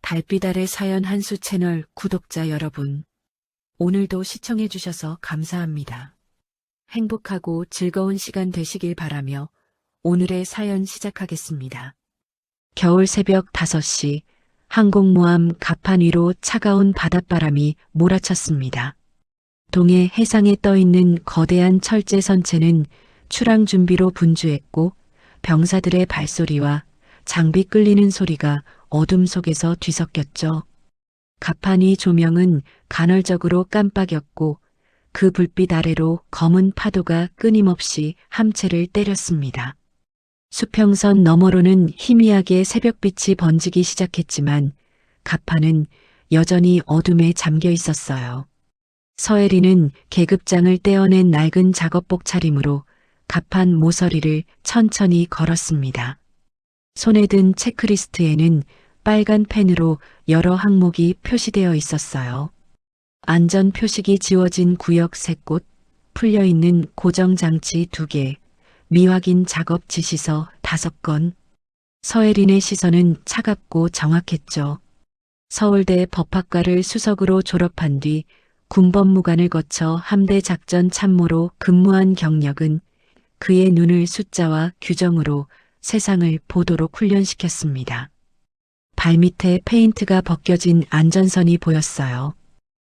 달빛 아래 사연 한수 채널 구독자 여러분, 오늘도 시청해주셔서 감사합니다. 행복하고 즐거운 시간 되시길 바라며 오늘의 사연 시작하겠습니다. 겨울 새벽 5시 항공모함 갑판 위로 차가운 바닷바람이 몰아쳤습니다. 동해 해상에 떠있는 거대한 철제 선체는 출항 준비로 분주했고 병사들의 발소리와 장비 끌리는 소리가 어둠 속에서 뒤섞였죠. 갑판이 조명은 간헐적으로 깜빡였고 그 불빛 아래로 검은 파도가 끊임없이 함채를 때렸습니다. 수평선 너머로는 희미하게 새벽빛이 번지기 시작했지만 갑판은 여전히 어둠에 잠겨 있었어요. 서혜리는 계급장을 떼어낸 낡은 작업복 차림으로 갑판 모서리를 천천히 걸었습니다. 손에 든 체크리스트에는 빨간 펜으로 여러 항목이 표시되어 있었어요. 안전 표식이 지워진 구역 3곳, 풀려있는 고정장치 2개, 미확인 작업 지시서 5건. 서혜린의 시선은 차갑고 정확했죠. 서울대 법학과를 수석으로 졸업한 뒤 군법무관을 거쳐 함대 작전 참모로 근무한 경력은 그의 눈을 숫자와 규정으로 세상을 보도록 훈련시켰습니다. 발밑에 페인트가 벗겨진 안전선이 보였어요.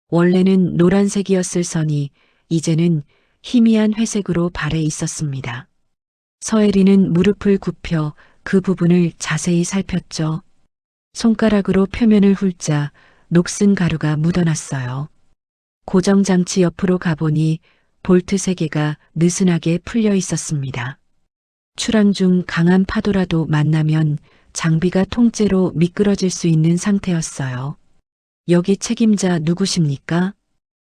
원래는 노란색이었을 선이 이제는 희미한 회색으로 발해 있었습니다. 서혜리는 무릎을 굽혀 그 부분을 자세히 살폈죠. 손가락으로 표면을 훑자 녹슨 가루가 묻어났어요. 고정장치 옆으로 가보니 볼트 3개가 느슨하게 풀려 있었습니다. 출항 중 강한 파도라도 만나면 장비가 통째로 미끄러질 수 있는 상태였어요. 여기 책임자 누구십니까?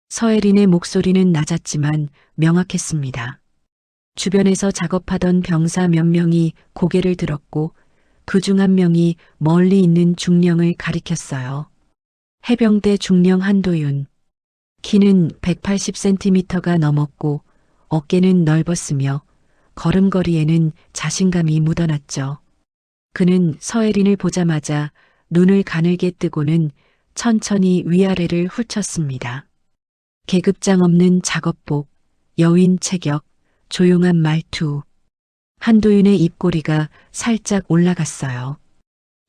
서혜린의 목소리는 낮았지만 명확했습니다. 주변에서 작업하던 병사 몇 명이 고개를 들었고 그중 한 명이 멀리 있는 중령을 가리켰어요. 해병대 중령 한도윤. 키는 180cm가 넘었고 어깨는 넓었으며 걸음걸이에는 자신감이 묻어났죠. 그는 서혜린을 보자마자 눈을 가늘게 뜨고는 천천히 위아래를 훑쳤습니다. 계급장 없는 작업복, 여윈 체격, 조용한 말투. 한도윤의 입꼬리가 살짝 올라갔어요.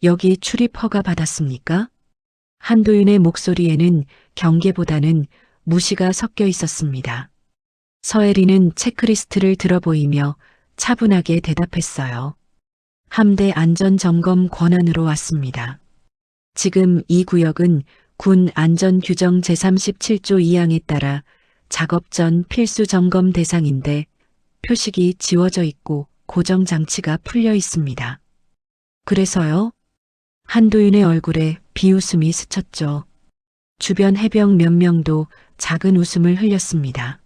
여기 출입 허가 받았습니까? 한도윤의 목소리에는 경계보다는 무시가 섞여 있었습니다. 서혜린은 체크리스트를 들어보이며 차분하게 대답했어요. 함대 안전점검 권한으로 왔습니다. 지금 이 구역은 군 안전규정 제37조 2항에 따라 작업 전 필수 점검 대상인데 표식이 지워져 있고 고정장치가 풀려 있습니다. 그래서요? 한도윤의 얼굴에 비웃음이 스쳤죠. 주변 해병 몇 명도 작은 웃음을 흘렸습니다.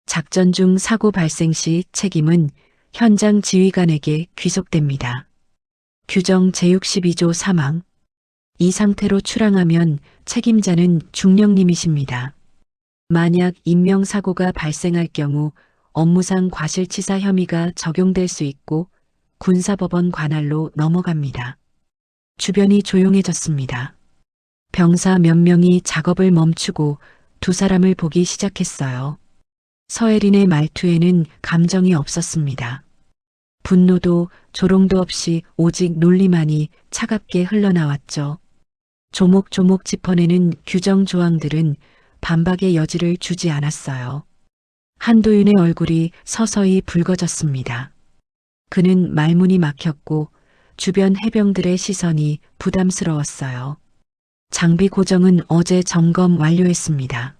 작전 중 사고 발생 시 책임은 현장 지휘관에게 귀속됩니다. 규정 제62조 3항. 이 상태로 출항하면 책임자는 중령님이십니다. 만약 인명사고가 발생할 경우 업무상 과실치사 혐의가 적용될 수 있고 군사법원 관할로 넘어갑니다. 주변이 조용해졌습니다. 병사 몇 명이 작업을 멈추고 두 사람을 보기 시작했어요. 서혜린의 말투에는 감정이 없었습니다. 분노도 조롱도 없이 오직 논리만이 차갑게 흘러나왔죠. 조목조목 짚어내는 규정 조항들은 반박의 여지를 주지 않았어요. 한도윤의 얼굴이 서서히 붉어졌습니다. 그는 말문이 막혔고 주변 해병들의 시선이 부담스러웠어요. 장비 고정은 어제 점검 완료했습니다.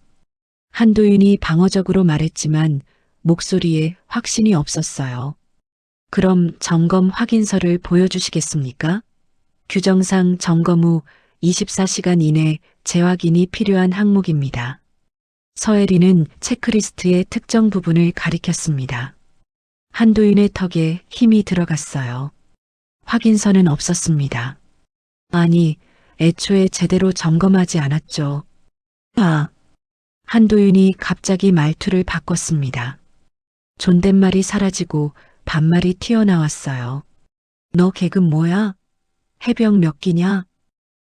한도윤이 방어적으로 말했지만 목소리에 확신이 없었어요. 그럼 점검 확인서를 보여주시겠습니까? 규정상 점검 후 24시간 이내 재확인이 필요한 항목입니다. 서혜린은 체크리스트의 특정 부분을 가리켰습니다. 한도윤의 턱에 힘이 들어갔어요. 확인서는 없었습니다. 아니, 애초에 제대로 점검하지 않았죠. 한도윤이 갑자기 말투를 바꿨습니다. 존댓말이 사라지고 반말이 튀어나왔어요. 너 계급 뭐야? 해병 몇 기냐?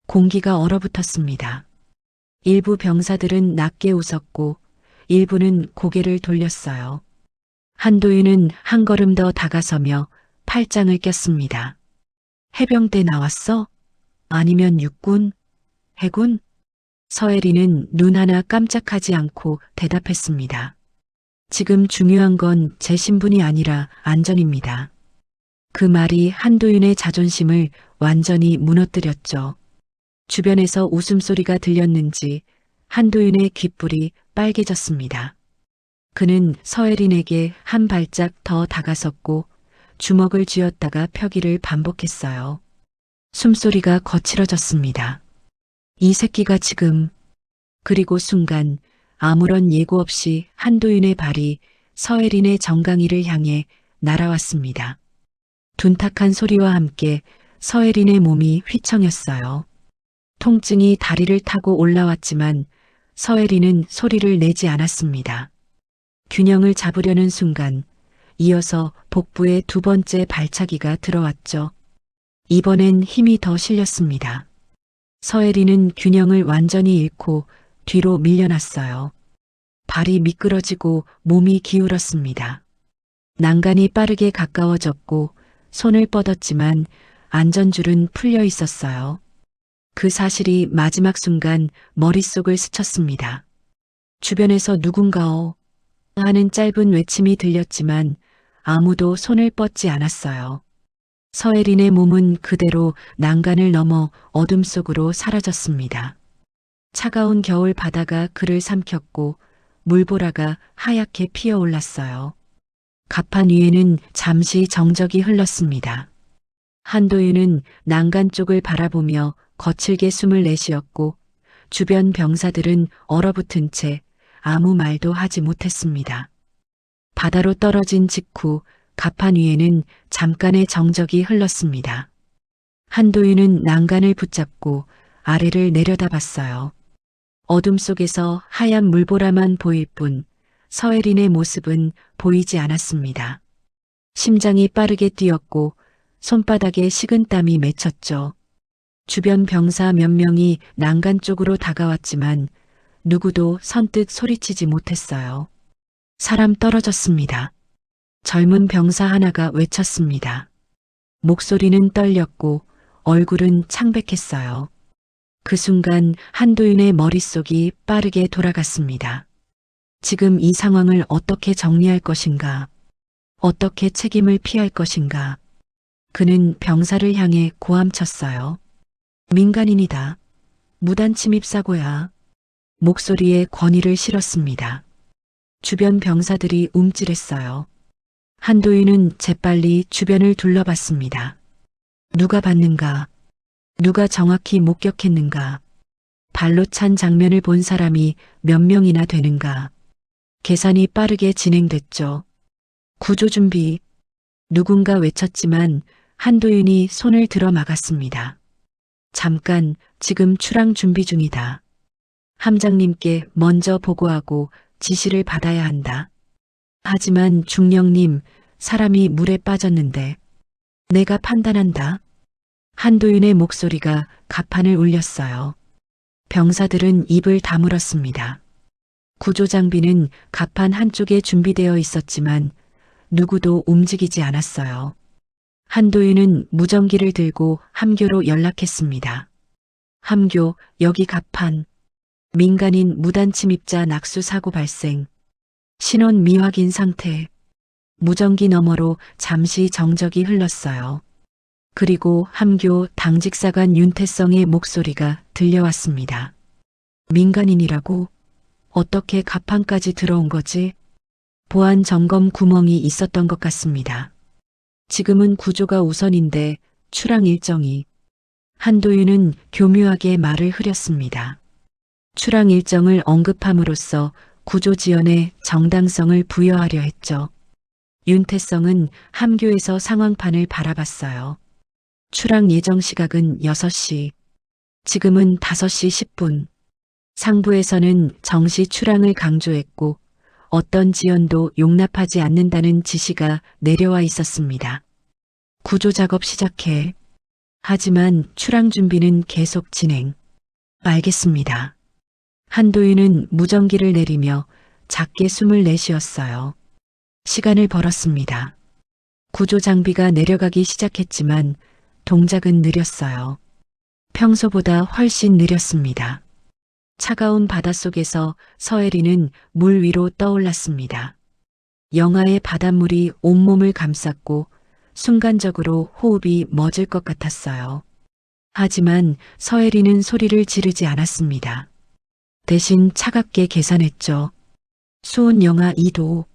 공기가 얼어붙었습니다. 일부 병사들은 낮게 웃었고 일부는 고개를 돌렸어요. 한도윤은 한 걸음 더 다가서며 팔짱을 꼈습니다. 해병대 나왔어? 아니면 육군? 해군? 서혜리는 눈 하나 깜짝하지 않고 대답했습니다. 지금 중요한 건 제 신분이 아니라 안전입니다. 그 말이 한도윤의 자존심을 완전히 무너뜨렸죠. 주변에서 웃음소리가 들렸는지 한도윤의 귓불이 빨개졌습니다. 그는 서혜린에게 한 발짝 더 다가섰고 주먹을 쥐었다가 펴기를 반복했어요. 숨소리가 거칠어졌습니다. 이 새끼가 지금... 그리고 순간 아무런 예고 없이 한도윤의 발이 서혜린의 정강이를 향해 날아왔습니다. 둔탁한 소리와 함께 서혜린의 몸이 휘청였어요. 통증이 다리를 타고 올라왔지만 서혜린은 소리를 내지 않았습니다. 균형을 잡으려는 순간 이어서 복부에 두 번째 발차기가 들어왔죠. 이번엔 힘이 더 실렸습니다. 서혜린은 균형을 완전히 잃고 뒤로 밀려났어요. 발이 미끄러지고 몸이 기울었습니다. 난간이 빠르게 가까워졌고 손을 뻗었지만 안전줄은 풀려 있었어요. 그 사실이 마지막 순간 머릿속을 스쳤습니다. 주변에서 누군가오 하는 짧은 외침이 들렸지만 아무도 손을 뻗지 않았어요. 서혜린의 몸은 그대로 난간을 넘어 어둠 속으로 사라졌습니다. 차가운 겨울 바다가 그를 삼켰고 물보라가 하얗게 피어올랐어요. 갑판 위에는 잠시 정적이 흘렀습니다. 한도윤은 난간 쪽을 바라보며 거칠게 숨을 내쉬었고 주변 병사들은 얼어붙은 채 아무 말도 하지 못했습니다. 바다로 떨어진 직후 갑판 위에는 잠깐의 정적이 흘렀습니다. 한도윤은 난간을 붙잡고 아래를 내려다봤어요. 어둠 속에서 하얀 물보라만 보일 뿐 서혜린의 모습은 보이지 않았습니다. 심장이 빠르게 뛰었고 손바닥에 식은땀이 맺혔죠. 주변 병사 몇 명이 난간 쪽으로 다가왔지만 누구도 선뜻 소리치지 못했어요. 사람 떨어졌습니다. 젊은 병사 하나가 외쳤습니다. 목소리는 떨렸고 얼굴은 창백했어요. 그 순간 한도윤의 머릿속이 빠르게 돌아갔습니다. 지금 이 상황을 어떻게 정리할 것인가? 어떻게 책임을 피할 것인가? 그는 병사를 향해 고함쳤어요. 민간인이다. 무단 침입 사고야. 목소리에 권위를 실었습니다. 주변 병사들이 움찔했어요. 한도윤은 재빨리 주변을 둘러봤습니다. 누가 봤는가? 누가 정확히 목격했는가? 발로 찬 장면을 본 사람이 몇 명이나 되는가? 계산이 빠르게 진행됐죠. 구조 준비. 누군가 외쳤지만 한도윤이 손을 들어 막았습니다. 잠깐, 지금 출항 준비 중이다. 함장님께 먼저 보고하고 지시를 받아야 한다. 하지만 중령님, 사람이 물에 빠졌는데 내가 판단한다. 한도윤의 목소리가 가판을 울렸어요. 병사들은 입을 다물었습니다. 구조 장비는 가판 한쪽에 준비되어 있었지만 누구도 움직이지 않았어요. 한도윤은 무전기를 들고 함교로 연락했습니다. 함교, 여기 가판. 민간인 무단 침입자 낙수 사고 발생. 신원 미확인 상태. 무전기 너머로 잠시 정적이 흘렀어요. 그리고 함교 당직사관 윤태성의 목소리가 들려왔습니다. 민간인이라고? 어떻게 가판까지 들어온 거지? 보안 점검 구멍이 있었던 것 같습니다. 지금은 구조가 우선인데 출항 일정이... 한도윤은 교묘하게 말을 흐렸습니다. 출항 일정을 언급함으로써 구조 지연에 정당성을 부여하려 했죠. 윤태성은 함교에서 상황판을 바라봤어요. 출항 예정 시각은 6시, 지금은 5시 10분. 상부에서는 정시 출항을 강조했고 어떤 지연도 용납하지 않는다는 지시가 내려와 있었습니다. 구조 작업 시작해. 하지만 출항 준비는 계속 진행. 알겠습니다. 한도윤은 무전기를 내리며 작게 숨을 내쉬었어요. 시간을 벌었습니다. 구조 장비가 내려가기 시작했지만 동작은 느렸어요. 평소보다 훨씬 느렸습니다. 차가운 바닷속에서 서혜리는 물 위로 떠올랐습니다. 영하의 바닷물이 온몸을 감쌌고 순간적으로 호흡이 멎을 것 같았어요. 하지만 서혜리는 소리를 지르지 않았습니다. 대신 차갑게 계산했죠. 수온 영하 2도,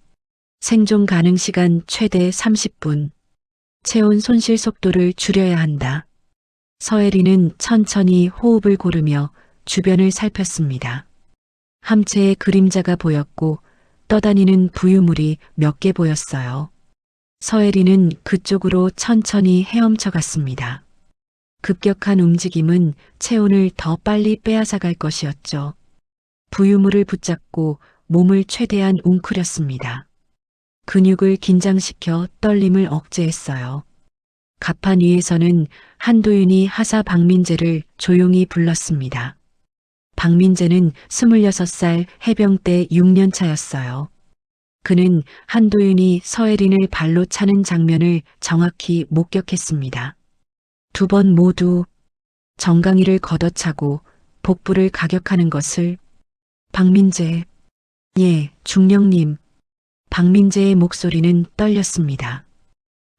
생존 가능 시간 최대 30분, 체온 손실 속도를 줄여야 한다. 서혜리는 천천히 호흡을 고르며 주변을 살폈습니다. 함체의 그림자가 보였고 떠다니는 부유물이 몇 개 보였어요. 서혜리는 그쪽으로 천천히 헤엄쳐 갔습니다. 급격한 움직임은 체온을 더 빨리 빼앗아갈 것이었죠. 부유물을 붙잡고 몸을 최대한 웅크렸습니다. 근육을 긴장시켜 떨림을 억제했어요. 갑판 위에서는 한도윤이 하사 박민재를 조용히 불렀습니다. 박민재는 26살 해병대 6년 차였어요. 그는 한도윤이 서혜린을 발로 차는 장면을 정확히 목격했습니다. 두 번 모두 정강이를 걷어차고 복부를 가격하는 것을. 박민재, 예, 중령님. 박민재의 목소리는 떨렸습니다.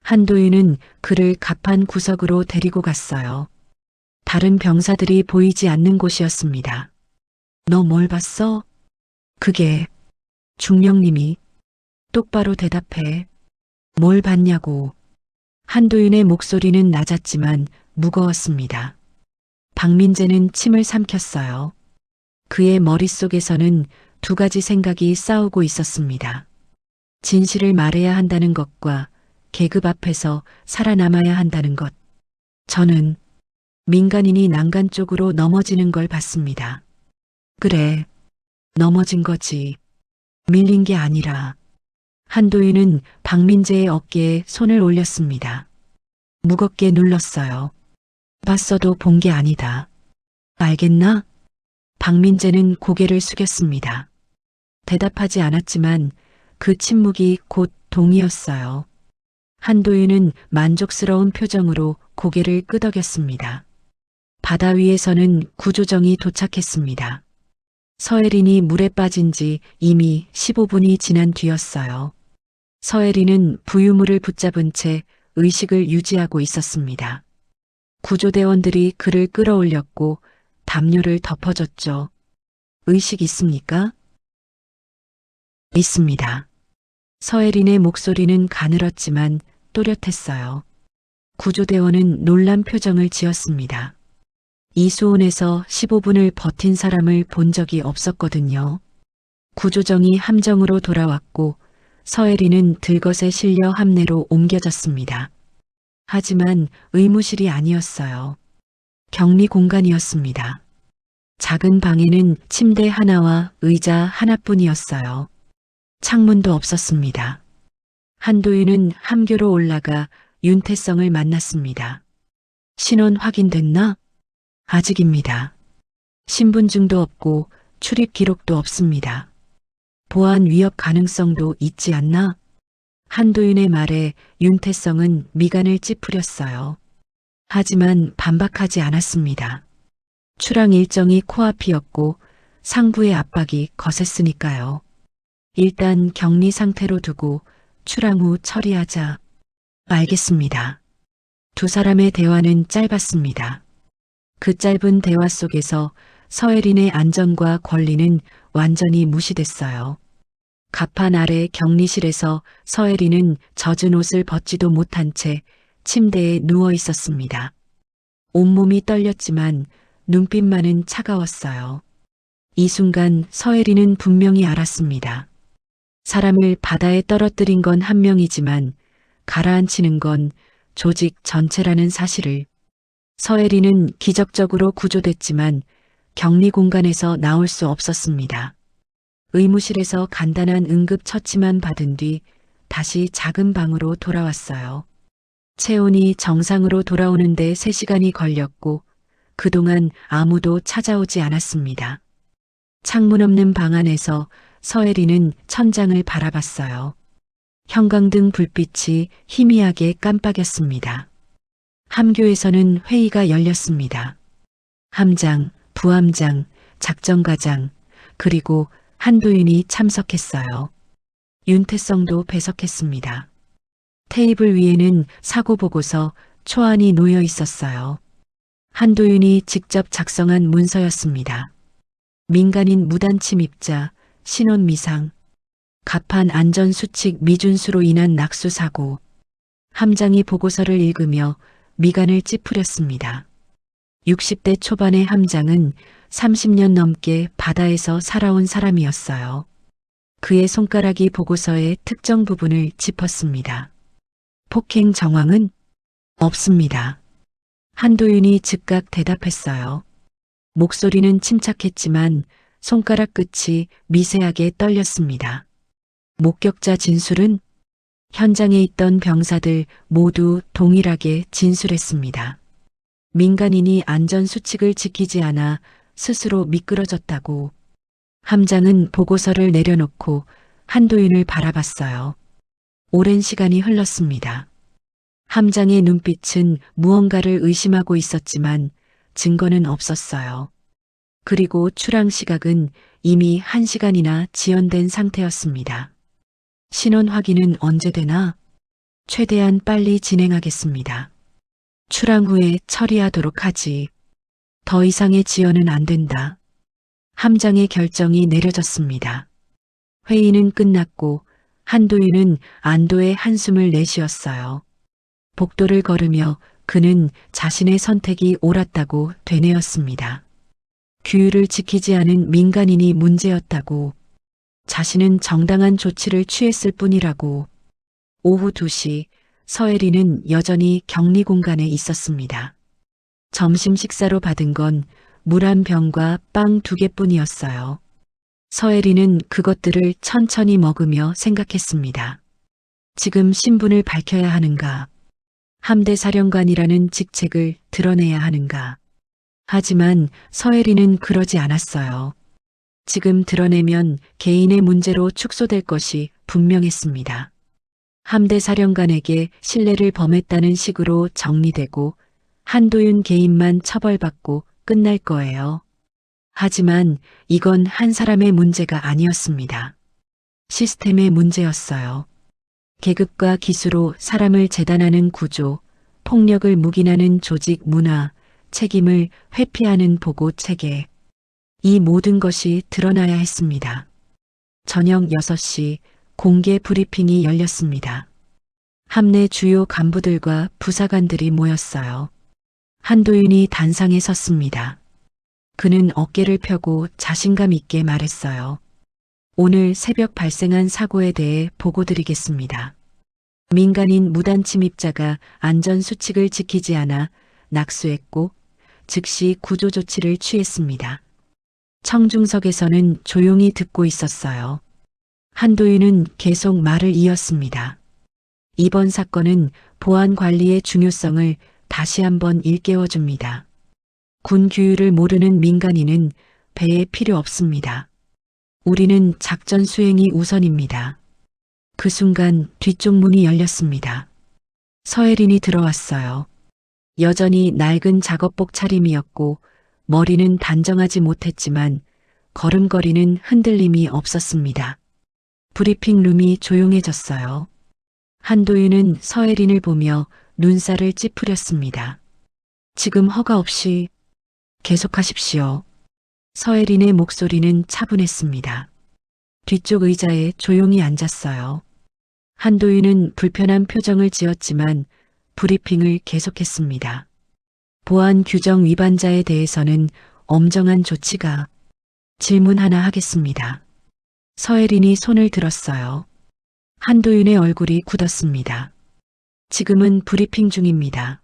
한도윤은 그를 갑판 구석으로 데리고 갔어요. 다른 병사들이 보이지 않는 곳이었습니다. 너 뭘 봤어? 그게 중령님이. 똑바로 대답해. 뭘 봤냐고. 한도윤의 목소리는 낮았지만 무거웠습니다. 박민재는 침을 삼켰어요. 그의 머릿속에서는 두 가지 생각이 싸우고 있었습니다. 진실을 말해야 한다는 것과 계급 앞에서 살아남아야 한다는 것. 저는 민간인이 난간 쪽으로 넘어지는 걸 봤습니다. 그래, 넘어진 거지. 밀린 게 아니라. 한도윤은 박민재의 어깨에 손을 올렸습니다. 무겁게 눌렀어요. 봤어도 본 게 아니다. 알겠나? 박민재는 고개를 숙였습니다. 대답하지 않았지만 그 침묵이 곧 동의였어요. 한도윤은 만족스러운 표정으로 고개를 끄덕였습니다. 바다 위에서는 구조정이 도착했습니다. 서혜린이 물에 빠진 지 이미 15분이 지난 뒤였어요. 서혜린은 부유물을 붙잡은 채 의식을 유지하고 있었습니다. 구조대원들이 그를 끌어올렸고 담요를 덮어줬죠. 의식 있습니까? 있습니다. 서혜린의 목소리는 가늘었지만 또렷했어요. 구조대원은 놀란 표정을 지었습니다. 이 수온에서 15분을 버틴 사람을 본 적이 없었거든요. 구조정이 함정으로 돌아왔고 서혜린은 들것에 실려 함내로 옮겨졌습니다. 하지만 의무실이 아니었어요. 격리 공간이었습니다. 작은 방에는 침대 하나와 의자 하나뿐이었어요. 창문도 없었습니다. 한도윤은 함교로 올라가 윤태성을 만났습니다. 신원 확인됐나? 아직입니다. 신분증도 없고 출입 기록도 없습니다. 보안 위협 가능성도 있지 않나? 한도윤의 말에 윤태성은 미간을 찌푸렸어요. 하지만 반박하지 않았습니다. 출항 일정이 코앞이었고 상부의 압박이 거셌으니까요. 일단 격리 상태로 두고 출항 후 처리하자. 알겠습니다. 두 사람의 대화는 짧았습니다. 그 짧은 대화 속에서 서혜린의 안전과 권리는 완전히 무시됐어요. 갑판 아래 격리실에서 서혜린은 젖은 옷을 벗지도 못한 채 침대에 누워 있었습니다. 온몸이 떨렸지만 눈빛만은 차가웠어요. 이 순간 서혜린은 분명히 알았습니다. 사람을 바다에 떨어뜨린 건 한 명이지만 가라앉히는 건 조직 전체라는 사실을. 서혜린은 기적적으로 구조됐지만 격리 공간에서 나올 수 없었습니다. 의무실에서 간단한 응급 처치만 받은 뒤 다시 작은 방으로 돌아왔어요. 체온이 정상으로 돌아오는데 3시간이 걸렸고 그동안 아무도 찾아오지 않았습니다. 창문 없는 방 안에서 서혜리는 천장을 바라봤어요. 형광등 불빛이 희미하게 깜빡였습니다. 함교에서는 회의가 열렸습니다. 함장, 부함장, 작전과장, 그리고 한도윤이 참석했어요. 윤태성도 배석했습니다. 테이블 위에는 사고보고서, 초안이 놓여 있었어요. 한도윤이 직접 작성한 문서였습니다. 민간인 무단 침입자, 신원 미상, 갑판 안전수칙 미준수로 인한 낙수사고. 함장이 보고서를 읽으며 미간을 찌푸렸습니다. 60대 초반의 함장은 30년 넘게 바다에서 살아온 사람이었어요. 그의 손가락이 보고서의 특정 부분을 짚었습니다. 폭행 정황은 없습니다. 한도윤이 즉각 대답했어요. 목소리는 침착했지만 손가락 끝이 미세하게 떨렸습니다. 목격자 진술은 현장에 있던 병사들 모두 동일하게 진술했습니다. 민간인이 안전수칙을 지키지 않아 스스로 미끄러졌다고. 함장은 보고서를 내려놓고 한도윤을 바라봤어요. 오랜 시간이 흘렀습니다. 함장의 눈빛은 무언가를 의심하고 있었지만 증거는 없었어요. 그리고 출항 시각은 이미 1시간이나 지연된 상태였습니다. 신원 확인은 언제 되나? 최대한 빨리 진행하겠습니다. 출항 후에 처리하도록 하지. 더 이상의 지연은 안 된다. 함장의 결정이 내려졌습니다. 회의는 끝났고 한도윤은 안도의 한숨을 내쉬었어요. 복도를 걸으며 그는 자신의 선택이 옳았다고 되뇌었습니다. 규율을 지키지 않은 민간인이 문제였다고. 자신은 정당한 조치를 취했을 뿐이라고. 오후 2시 서혜리는 여전히 격리 공간에 있었습니다. 점심 식사로 받은 건 물 한 병과 빵 2개뿐이었어요. 서혜리는 그것들을 천천히 먹으며 생각했습니다. 지금 신분을 밝혀야 하는가? 함대사령관이라는 직책을 드러내야 하는가? 하지만 서혜리는 그러지 않았어요. 지금 드러내면 개인의 문제로 축소될 것이 분명했습니다. 함대사령관에게 신뢰를 범했다는 식으로 정리되고 한도윤 개인만 처벌받고 끝날 거예요. 하지만 이건 한 사람의 문제가 아니었습니다. 시스템의 문제였어요. 계급과 기수로 사람을 재단하는 구조, 폭력을 묵인하는 조직 문화, 책임을 회피하는 보고 체계. 이 모든 것이 드러나야 했습니다. 저녁 6시 공개 브리핑이 열렸습니다. 함내 주요 간부들과 부사관들이 모였어요. 한도윤이 단상에 섰습니다. 그는 어깨를 펴고 자신감 있게 말했어요. 오늘 새벽 발생한 사고에 대해 보고드리겠습니다. 민간인 무단 침입자가 안전수칙을 지키지 않아 낙수했고 즉시 구조 조치를 취했습니다. 청중석에서는 조용히 듣고 있었어요. 한도윤은 계속 말을 이었습니다. 이번 사건은 보안 관리의 중요성을 다시 한번 일깨워줍니다. 군 규율을 모르는 민간인은 배에 필요 없습니다. 우리는 작전 수행이 우선입니다. 그 순간 뒤쪽 문이 열렸습니다. 서혜린이 들어왔어요. 여전히 낡은 작업복 차림이었고 머리는 단정하지 못했지만 걸음걸이는 흔들림이 없었습니다. 브리핑룸이 조용해졌어요. 한도윤은 서혜린을 보며 눈살을 찌푸렸습니다. 지금 허가 없이 계속하십시오. 서혜린의 목소리는 차분했습니다. 뒤쪽 의자에 조용히 앉았어요. 한도윤은 불편한 표정을 지었지만 브리핑을 계속했습니다. 보안 규정 위반자에 대해서는 엄정한 조치가. 질문 하나 하겠습니다. 서혜린이 손을 들었어요. 한도윤의 얼굴이 굳었습니다. 지금은 브리핑 중입니다.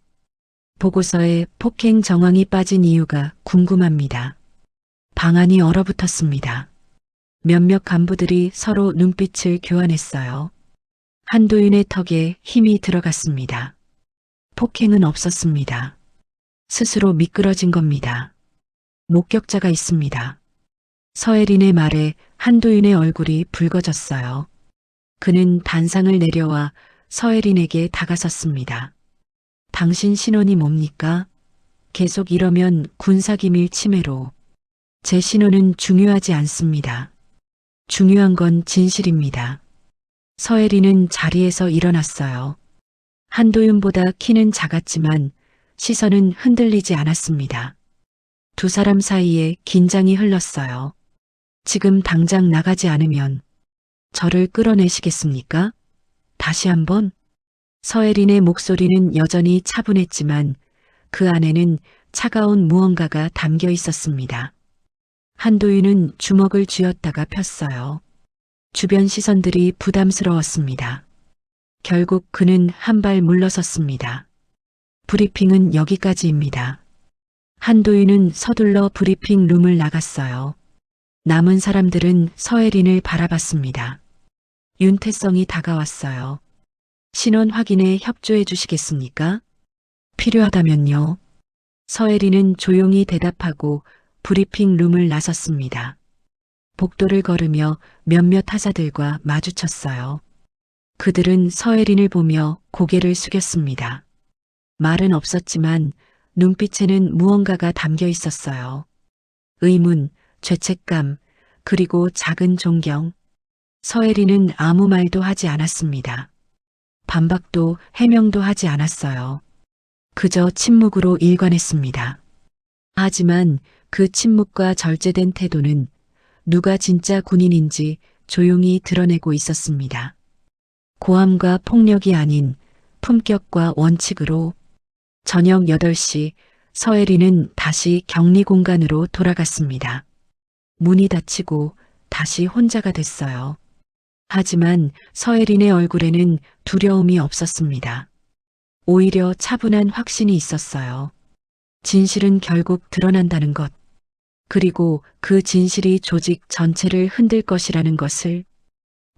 보고서에 폭행 정황이 빠진 이유가 궁금합니다. 방안이 얼어붙었습니다. 몇몇 간부들이 서로 눈빛을 교환했어요. 한도윤의 턱에 힘이 들어갔습니다. 폭행은 없었습니다. 스스로 미끄러진 겁니다. 목격자가 있습니다. 서혜린의 말에 한도윤의 얼굴이 붉어졌어요. 그는 단상을 내려와 서혜린에게 다가섰습니다. 당신 신원이 뭡니까? 계속 이러면 군사기밀 침해로. 제 신원은 중요하지 않습니다. 중요한 건 진실입니다. 서혜린은 자리에서 일어났어요. 한도윤보다 키는 작았지만 시선은 흔들리지 않았습니다. 두 사람 사이에 긴장이 흘렀어요. 지금 당장 나가지 않으면 저를 끌어내시겠습니까? 다시 한번? 서혜린의 목소리는 여전히 차분했지만 그 안에는 차가운 무언가가 담겨 있었습니다. 한도윤은 주먹을 쥐었다가 폈어요. 주변 시선들이 부담스러웠습니다. 결국 그는 한 발 물러섰습니다. 브리핑은 여기까지입니다. 한도윤은 서둘러 브리핑 룸을 나갔어요. 남은 사람들은 서혜린을 바라봤습니다. 윤태성이 다가왔어요. 신원 확인에 협조해 주시겠습니까? 필요하다면요. 서혜린은 조용히 대답하고 브리핑 룸을 나섰습니다. 복도를 걸으며 몇몇 하사들과 마주쳤어요. 그들은 서혜린을 보며 고개를 숙였습니다. 말은 없었지만 눈빛에는 무언가가 담겨 있었어요. 의문, 죄책감, 그리고 작은 존경. 서혜린은 아무 말도 하지 않았습니다. 반박도 해명도 하지 않았어요. 그저 침묵으로 일관했습니다. 하지만 그 침묵과 절제된 태도는 누가 진짜 군인인지 조용히 드러내고 있었습니다. 고함과 폭력이 아닌 품격과 원칙으로. 저녁 8시 서혜린은 다시 격리 공간으로 돌아갔습니다. 문이 닫히고 다시 혼자가 됐어요. 하지만 서혜린의 얼굴에는 두려움이 없었습니다. 오히려 차분한 확신이 있었어요. 진실은 결국 드러난다는 것. 그리고 그 진실이 조직 전체를 흔들 것이라는 것을.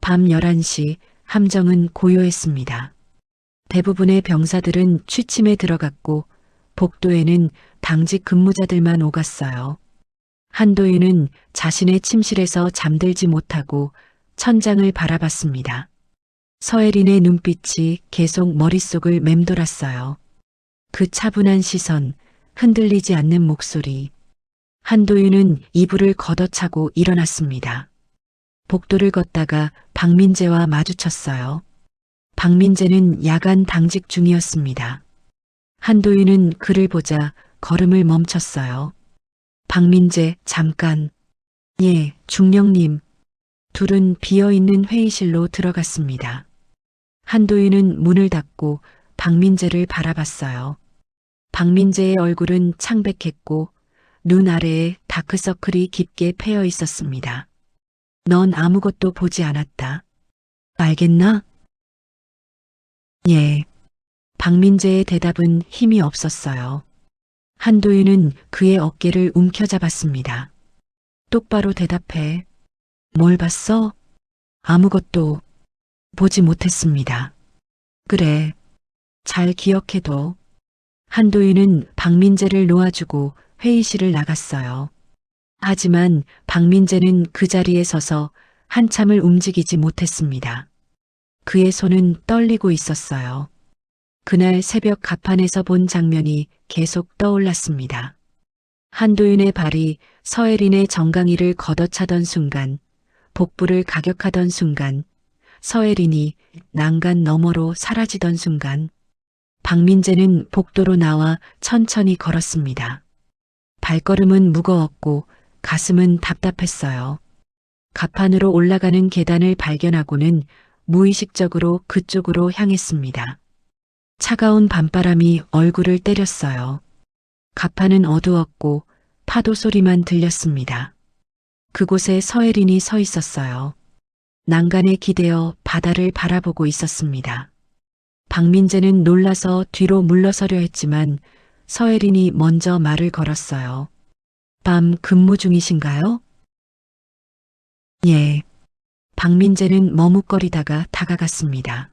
밤 11시 함정은 고요했습니다. 대부분의 병사들은 취침에 들어갔고 복도에는 당직 근무자들만 오갔어요. 한도윤은 자신의 침실에서 잠들지 못하고 천장을 바라봤습니다. 서혜린의 눈빛이 계속 머릿속을 맴돌았어요. 그 차분한 시선, 흔들리지 않는 목소리. 한도윤은 이불을 걷어차고 일어났습니다. 복도를 걷다가 박민재와 마주쳤어요. 박민재는 야간 당직 중이었습니다. 한도윤은 그를 보자 걸음을 멈췄어요. 박민재, 잠깐. 예, 중령님. 둘은 비어있는 회의실로 들어갔습니다. 한도윤은 문을 닫고 박민재를 바라봤어요. 박민재의 얼굴은 창백했고 눈 아래에 다크서클이 깊게 패여 있었습니다. 넌 아무것도 보지 않았다. 알겠나? 예. 박민재의 대답은 힘이 없었어요. 한도윤은 그의 어깨를 움켜잡았습니다. 똑바로 대답해. 뭘 봤어? 아무것도 보지 못했습니다. 그래. 잘 기억해둬. 한도윤은 박민재를 놓아주고 회의실을 나갔어요. 하지만 박민재는 그 자리에 서서 한참을 움직이지 못했습니다. 그의 손은 떨리고 있었어요. 그날 새벽 갑판에서 본 장면이 계속 떠올랐습니다. 한도윤의 발이 서혜린의 정강이를 걷어차던 순간, 복부를 가격하던 순간, 서혜린이 난간 너머로 사라지던 순간, 박민재는 복도로 나와 천천히 걸었습니다. 발걸음은 무거웠고 가슴은 답답했어요. 갑판으로 올라가는 계단을 발견하고는 무의식적으로 그쪽으로 향했습니다. 차가운 밤바람이 얼굴을 때렸어요. 갑판은 어두웠고 파도 소리만 들렸습니다. 그곳에 서혜린이 서 있었어요. 난간에 기대어 바다를 바라보고 있었습니다. 박민재는 놀라서 뒤로 물러서려 했지만 서혜린이 먼저 말을 걸었어요. 밤 근무 중이신가요? 예. 박민재는 머뭇거리다가 다가갔습니다.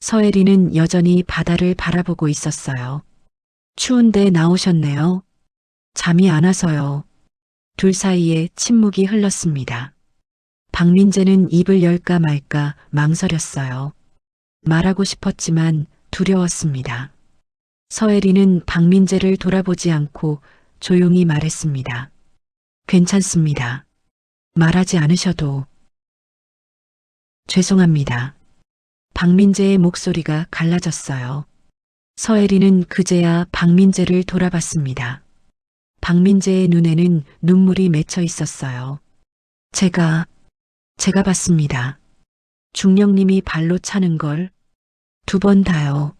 서혜리는 여전히 바다를 바라보고 있었어요. 추운데 나오셨네요. 잠이 안 와서요. 둘 사이에 침묵이 흘렀습니다. 박민재는 입을 열까 말까 망설였어요. 말하고 싶었지만 두려웠습니다. 서혜리는 박민재를 돌아보지 않고 조용히 말했습니다. 괜찮습니다. 말하지 않으셔도. 죄송합니다. 박민재의 목소리가 갈라졌어요. 서혜리는 그제야 박민재를 돌아봤습니다. 박민재의 눈에는 눈물이 맺혀 있었어요. 제가 봤습니다. 중령님이 발로 차는 걸 2번 다요.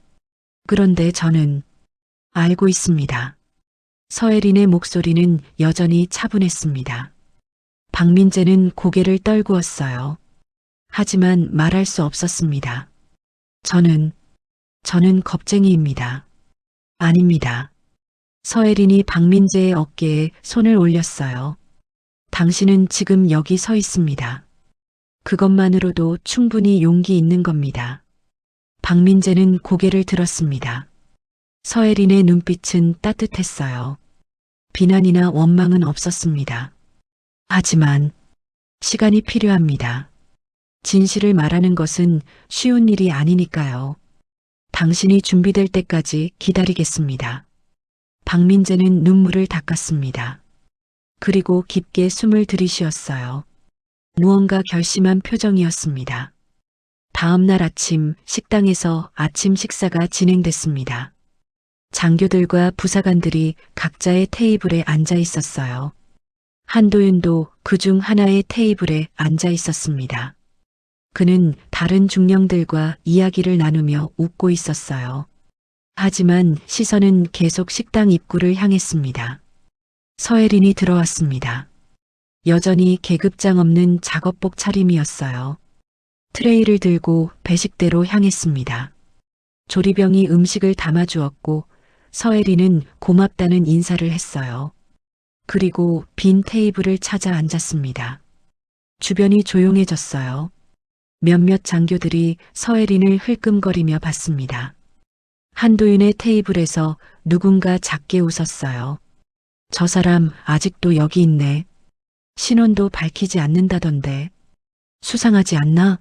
그런데 저는 알고 있습니다. 서혜린의 목소리는 여전히 차분했습니다. 박민재는 고개를 떨구었어요. 하지만 말할 수 없었습니다. 저는 겁쟁이입니다. 아닙니다. 서혜린이 박민재의 어깨에 손을 올렸어요. 당신은 지금 여기 서 있습니다. 그것만으로도 충분히 용기 있는 겁니다. 박민재는 고개를 들었습니다. 서혜린의 눈빛은 따뜻했어요. 비난이나 원망은 없었습니다. 하지만 시간이 필요합니다. 진실을 말하는 것은 쉬운 일이 아니니까요. 당신이 준비될 때까지 기다리겠습니다. 박민재는 눈물을 닦았습니다. 그리고 깊게 숨을 들이쉬었어요. 무언가 결심한 표정이었습니다. 다음 날 아침 식당에서 아침 식사가 진행됐습니다. 장교들과 부사관들이 각자의 테이블에 앉아 있었어요. 한도윤도 그중 하나의 테이블에 앉아 있었습니다. 그는 다른 중령들과 이야기를 나누며 웃고 있었어요. 하지만 시선은 계속 식당 입구를 향했습니다. 서혜린이 들어왔습니다. 여전히 계급장 없는 작업복 차림이었어요. 트레이를 들고 배식대로 향했습니다. 조리병이 음식을 담아주었고 서혜린은 고맙다는 인사를 했어요. 그리고 빈 테이블을 찾아 앉았습니다. 주변이 조용해졌어요. 몇몇 장교들이 서혜린을 흘끔거리며 봤습니다. 한도윤의 테이블에서 누군가 작게 웃었어요. 저 사람 아직도 여기 있네. 신원도 밝히지 않는다던데. 수상하지 않나?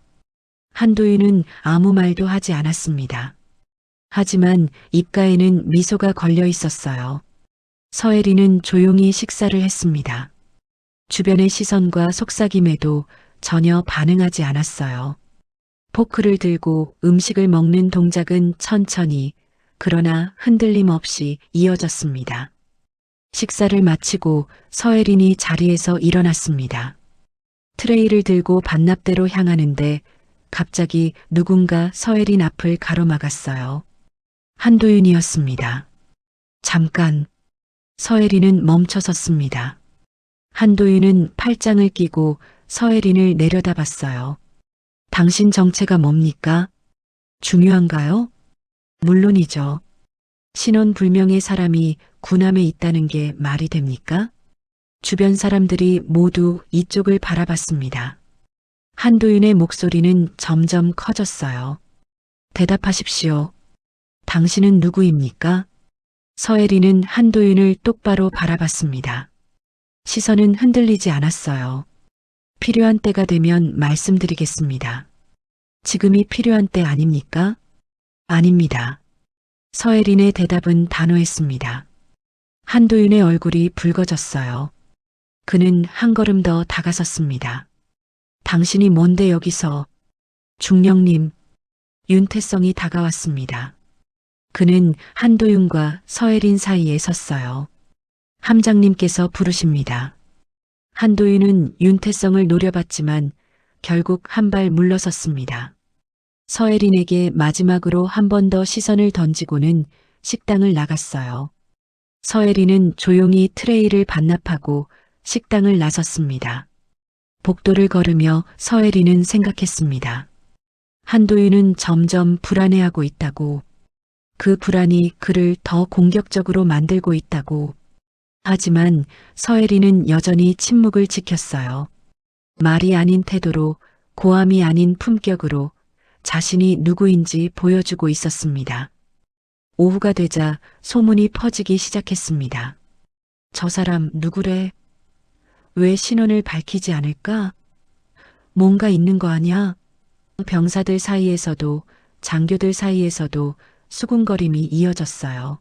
한도윤은 아무 말도 하지 않았습니다. 하지만 입가에는 미소가 걸려 있었어요. 서혜린은 조용히 식사를 했습니다. 주변의 시선과 속삭임에도 전혀 반응하지 않았어요. 포크를 들고 음식을 먹는 동작은 천천히 그러나 흔들림 없이 이어졌습니다. 식사를 마치고 서혜린이 자리에서 일어났습니다. 트레이를 들고 반납대로 향하는데 갑자기 누군가 서혜린 앞을 가로막았어요. 한도윤이었습니다. 잠깐. 서혜린은 멈춰섰습니다. 한도윤은 팔짱을 끼고 서혜린을 내려다봤어요. 당신 정체가 뭡니까? 중요한가요? 물론이죠. 신원불명의 사람이 군함에 있다는 게 말이 됩니까? 주변 사람들이 모두 이쪽을 바라봤습니다. 한도윤의 목소리는 점점 커졌어요. 대답하십시오. 당신은 누구입니까? 서혜린은 한도윤을 똑바로 바라봤습니다. 시선은 흔들리지 않았어요. 필요한 때가 되면 말씀드리겠습니다. 지금이 필요한 때 아닙니까? 아닙니다. 서혜린의 대답은 단호했습니다. 한도윤의 얼굴이 붉어졌어요. 그는 한 걸음 더 다가섰습니다. 당신이 뭔데 여기서? 중령님. 윤태성이 다가왔습니다. 그는 한도윤과 서혜린 사이에 섰어요. 함장님께서 부르십니다. 한도윤은 윤태성을 노려봤지만 결국 한 발 물러섰습니다. 서혜린에게 마지막으로 한 번 더 시선을 던지고는 식당을 나갔어요. 서혜린은 조용히 트레이를 반납하고 식당을 나섰습니다. 복도를 걸으며 서혜린은 생각했습니다. 한도윤은 점점 불안해하고 있다고. 그 불안이 그를 더 공격적으로 만들고 있다고. 하지만 서혜린은 여전히 침묵을 지켰어요. 말이 아닌 태도로, 고함이 아닌 품격으로 자신이 누구인지 보여주고 있었습니다. 오후가 되자 소문이 퍼지기 시작했습니다. 저 사람 누구래? 왜 신원을 밝히지 않을까? 뭔가 있는 거 아냐? 병사들 사이에서도 장교들 사이에서도 수군거림이 이어졌어요.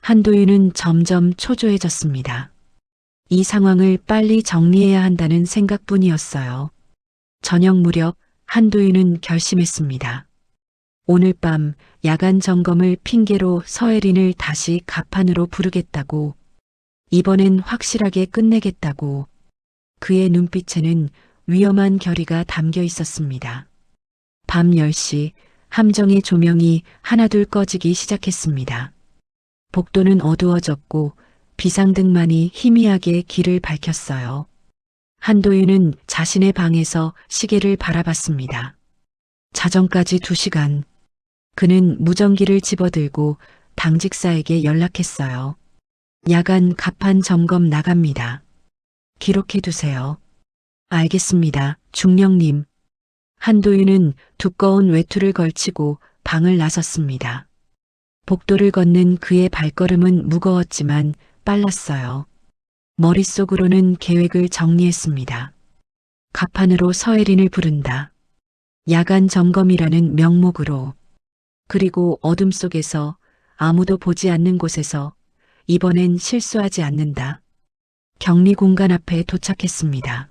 한도윤은 점점 초조해졌습니다. 이 상황을 빨리 정리해야 한다는 생각뿐이었어요. 저녁 무렵 한도윤은 결심했습니다. 오늘 밤 야간 점검을 핑계로 서혜린을 다시 갑판으로 부르겠다고, 이번엔 확실하게 끝내겠다고. 그의 눈빛에는 위험한 결의가 담겨 있었습니다. 밤 10시 함정의 조명이 하나둘 꺼지기 시작했습니다. 복도는 어두워졌고 비상등만이 희미하게 길을 밝혔어요. 한도윤은 자신의 방에서 시계를 바라봤습니다. 자정까지 2시간. 그는 무전기를 집어들고 당직사에게 연락했어요. 야간 갑판 점검 나갑니다. 기록해 두세요. 알겠습니다, 중령님. 한도윤은 두꺼운 외투를 걸치고 방을 나섰습니다. 복도를 걷는 그의 발걸음은 무거웠지만 빨랐어요. 머릿속으로는 계획을 정리했습니다. 갑판으로 서혜린을 부른다. 야간 점검이라는 명목으로. 그리고 어둠 속에서 아무도 보지 않는 곳에서 이번엔 실수하지 않는다. 격리 공간 앞에 도착했습니다.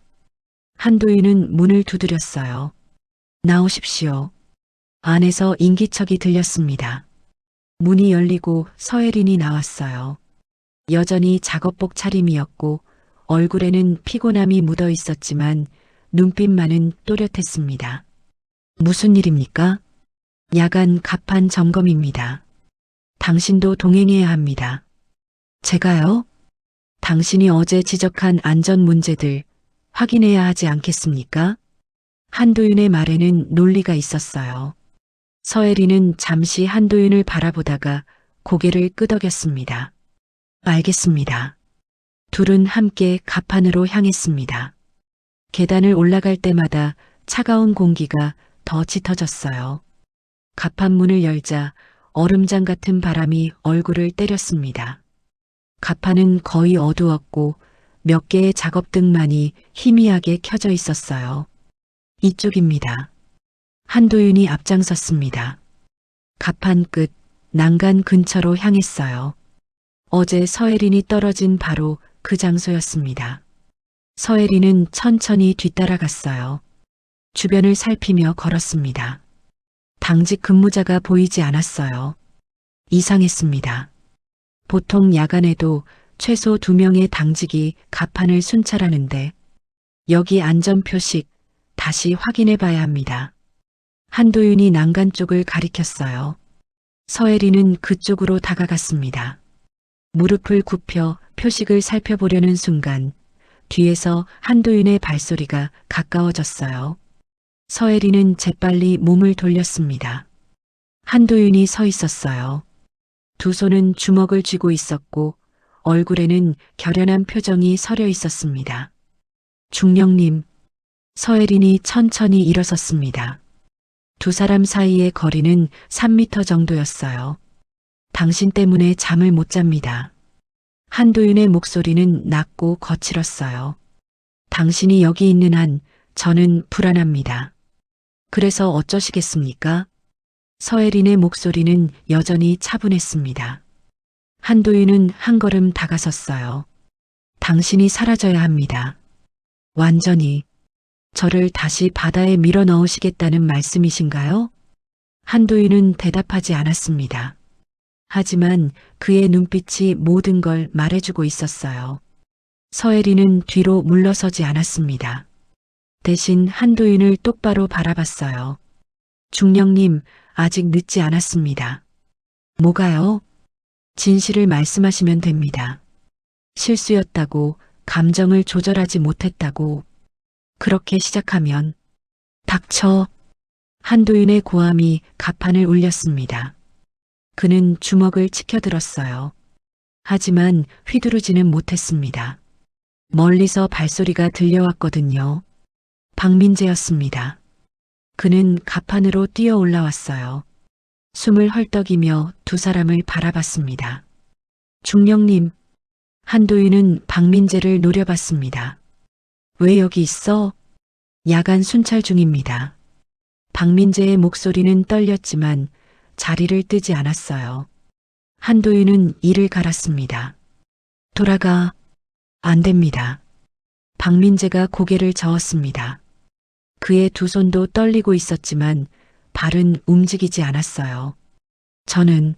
한도윤은 문을 두드렸어요. 나오십시오. 안에서 인기척이 들렸습니다. 문이 열리고 서혜린이 나왔어요. 여전히 작업복 차림이었고 얼굴에는 피곤함이 묻어 있었지만 눈빛만은 또렷했습니다. 무슨 일입니까? 야간 갑판 점검입니다. 당신도 동행해야 합니다. 제가요? 당신이 어제 지적한 안전 문제들 확인해야 하지 않겠습니까? 한도윤의 말에는 논리가 있었어요. 서혜린은 잠시 한도윤을 바라보다가 고개를 끄덕였습니다. 알겠습니다. 둘은 함께 갑판으로 향했습니다. 계단을 올라갈 때마다 차가운 공기가 더 짙어졌어요. 갑판 문을 열자 얼음장 같은 바람이 얼굴을 때렸습니다. 갑판은 거의 어두웠고 몇 개의 작업등만이 희미하게 켜져 있었어요. 이쪽입니다. 한도윤이 앞장섰습니다. 갑판 끝 난간 근처로 향했어요. 어제 서혜린이 떨어진 바로 그 장소였습니다. 서혜린은 천천히 뒤따라갔어요. 주변을 살피며 걸었습니다. 당직 근무자가 보이지 않았어요. 이상했습니다. 보통 야간에도 최소 2명의 당직이 갑판을 순찰하는데 여기 안전표식 다시 확인해 봐야 합니다. 한도윤이 난간 쪽을 가리켰어요. 서혜린은 그쪽으로 다가갔습니다. 무릎을 굽혀 표식을 살펴보려는 순간 뒤에서 한도윤의 발소리가 가까워졌어요. 서혜린은 재빨리 몸을 돌렸습니다. 한도윤이 서 있었어요. 두 손은 주먹을 쥐고 있었고 얼굴에는 결연한 표정이 서려 있었습니다. 중령님, 서혜린이 천천히 일어섰습니다. 두 사람 사이의 거리는 3미터 정도였어요. 당신 때문에 잠을 못 잡니다. 한도윤의 목소리는 낮고 거칠었어요. 당신이 여기 있는 한 저는 불안합니다. 그래서 어쩌시겠습니까? 서혜린의 목소리는 여전히 차분했습니다. 한도윤은 한 걸음 다가섰어요. 당신이 사라져야 합니다. 완전히. 저를 다시 바다에 밀어 넣으시겠다는 말씀이신가요? 한도윤은 대답하지 않았습니다. 하지만 그의 눈빛이 모든 걸 말해주고 있었어요. 서혜린은 뒤로 물러서지 않았습니다. 대신 한도윤을 똑바로 바라봤어요. 중령님, 아직 늦지 않았습니다. 뭐가요? 진실을 말씀하시면 됩니다. 실수였다고, 감정을 조절하지 못했다고. 그렇게 시작하면 닥쳐. 한도윤의 고함이 가판을 울렸습니다. 그는 주먹을 치켜들었어요. 하지만 휘두르지는 못했습니다. 멀리서 발소리가 들려왔거든요. 박민재였습니다. 그는 갑판으로 뛰어 올라왔어요. 숨을 헐떡이며 두 사람을 바라봤습니다. 중령님, 한도윤은 박민재를 노려봤습니다. 왜 여기 있어? 야간 순찰 중입니다. 박민재의 목소리는 떨렸지만 자리를 뜨지 않았어요. 한도윤은 이를 갈았습니다. 돌아가. 안 됩니다. 박민재가 고개를 저었습니다. 그의 두 손도 떨리고 있었지만 발은 움직이지 않았어요. 저는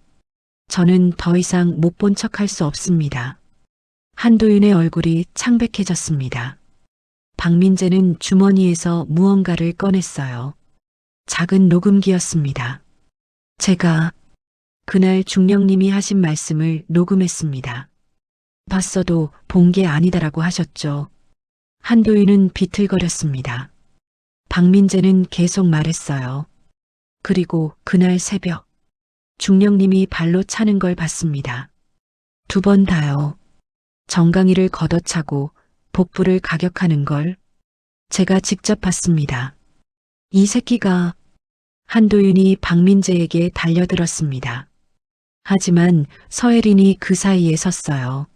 더 이상 못 본 척 할 수 없습니다. 한도윤의 얼굴이 창백해졌습니다. 박민재는 주머니에서 무언가를 꺼냈어요. 작은 녹음기였습니다. 제가 그날 중령님이 하신 말씀을 녹음했습니다. 봤어도 본 게 아니다라고 하셨죠. 한도윤은 비틀거렸습니다. 박민재는 계속 말했어요. 그리고 그날 새벽 중령님이 발로 차는 걸 봤습니다. 두 번 다요. 정강이를 걷어차고 복부를 가격하는 걸 제가 직접 봤습니다. 이 새끼가. 한도윤이 박민재에게 달려들었습니다. 하지만 서혜린이 그 사이에 섰어요.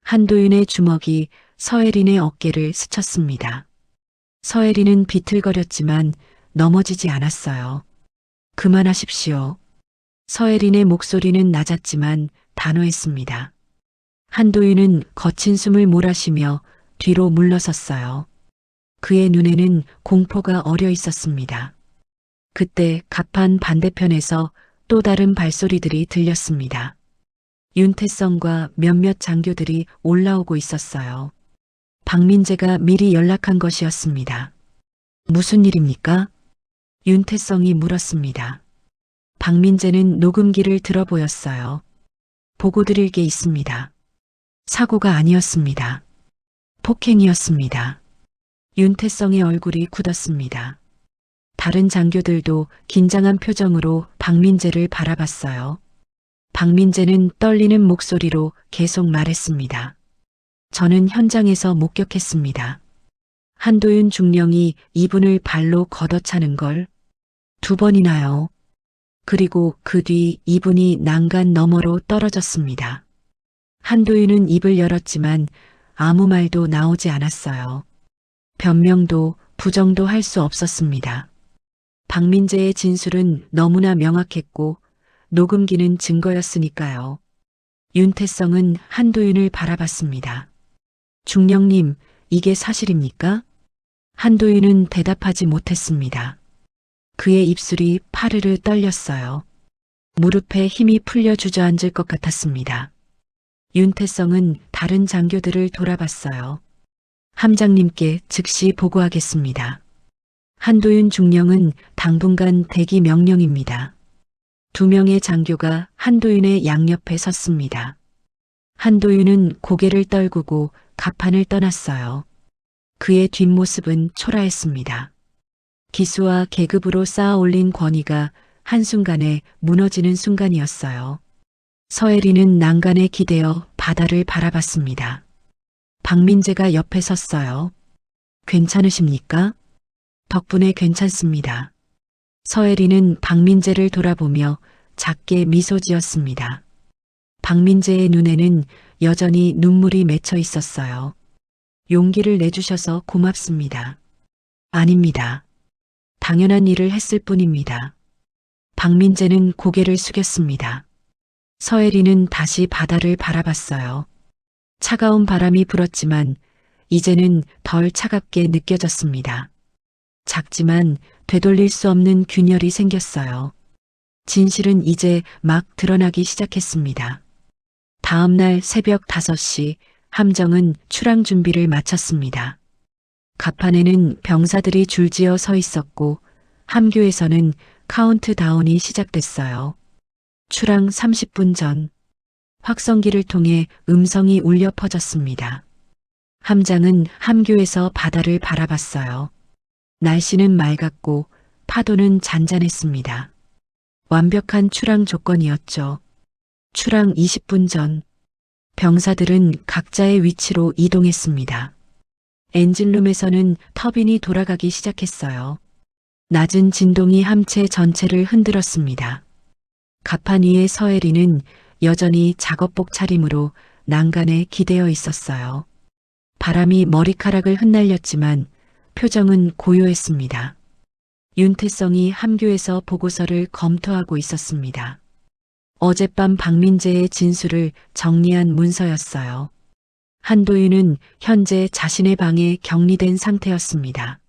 한도윤의 주먹이 서혜린의 어깨를 스쳤습니다. 서혜린은 비틀거렸지만 넘어지지 않았어요. 그만하십시오. 서혜린의 목소리는 낮았지만 단호했습니다. 한도윤은 거친 숨을 몰아쉬며 뒤로 물러섰어요. 그의 눈에는 공포가 어려 있었습니다. 그때 갑판 반대편에서 또 다른 발소리들이 들렸습니다. 윤태성과 몇몇 장교들이 올라오고 있었어요. 박민재가 미리 연락한 것이었습니다. 무슨 일입니까? 윤태성이 물었습니다. 박민재는 녹음기를 들어 보였어요. 보고 드릴 게 있습니다. 사고가 아니었습니다. 폭행이었습니다. 윤태성의 얼굴이 굳었습니다. 다른 장교들도 긴장한 표정으로 박민재를 바라봤어요. 박민재는 떨리는 목소리로 계속 말했습니다. 저는 현장에서 목격했습니다. 한도윤 중령이 이분을 발로 걷어차는 걸 2번이나요. 그리고 그 뒤 이분이 난간 너머로 떨어졌습니다. 한도윤은 입을 열었지만 아무 말도 나오지 않았어요. 변명도 부정도 할 수 없었습니다. 박민재의 진술은 너무나 명확했고 녹음기는 증거였으니까요. 윤태성은 한도윤을 바라봤습니다. 중령님, 이게 사실입니까? 한도윤은 대답하지 못했습니다. 그의 입술이 파르르 떨렸어요. 무릎에 힘이 풀려 주저앉을 것 같았습니다. 윤태성은 다른 장교들을 돌아봤어요. 함장님께 즉시 보고하겠습니다. 한도윤 중령은 당분간 대기 명령입니다. 2명의 장교가 한도윤의 양옆에 섰습니다. 한도윤은 고개를 떨구고 갑판을 떠났어요. 그의 뒷모습은 초라했습니다. 기수와 계급으로 쌓아 올린 권위가 한순간에 무너지는 순간이었어요. 서혜린은 난간에 기대어 바다를 바라봤습니다. 박민재가 옆에 섰어요. 괜찮으십니까? 덕분에 괜찮습니다. 서혜린은 박민재를 돌아보며 작게 미소 지었습니다. 박민재의 눈에는 여전히 눈물이 맺혀 있었어요. 용기를 내주셔서 고맙습니다. 아닙니다. 당연한 일을 했을 뿐입니다. 박민재는 고개를 숙였습니다. 서혜린은 다시 바다를 바라봤어요. 차가운 바람이 불었지만 이제는 덜 차갑게 느껴졌습니다. 작지만 되돌릴 수 없는 균열이 생겼어요. 진실은 이제 막 드러나기 시작했습니다. 다음 날 새벽 5시 함정은 출항 준비를 마쳤습니다. 갑판에는 병사들이 줄지어 서 있었고 함교에서는 카운트다운이 시작됐어요. 출항 30분 전 확성기를 통해 음성이 울려 퍼졌습니다. 함장은 함교에서 바다를 바라봤어요. 날씨는 맑았고 파도는 잔잔했습니다. 완벽한 출항 조건이었죠. 출항 20분 전 병사들은 각자의 위치로 이동했습니다. 엔진룸에서는 터빈이 돌아가기 시작했어요. 낮은 진동이 함체 전체를 흔들었습니다. 갑판 위의 서혜리는 여전히 작업복 차림으로 난간에 기대어 있었어요. 바람이 머리카락을 흩날렸지만 표정은 고요했습니다. 윤태성이 함교에서 보고서를 검토하고 있었습니다. 어젯밤 박민재의 진술을 정리한 문서였어요. 한도윤은 현재 자신의 방에 격리된 상태였습니다.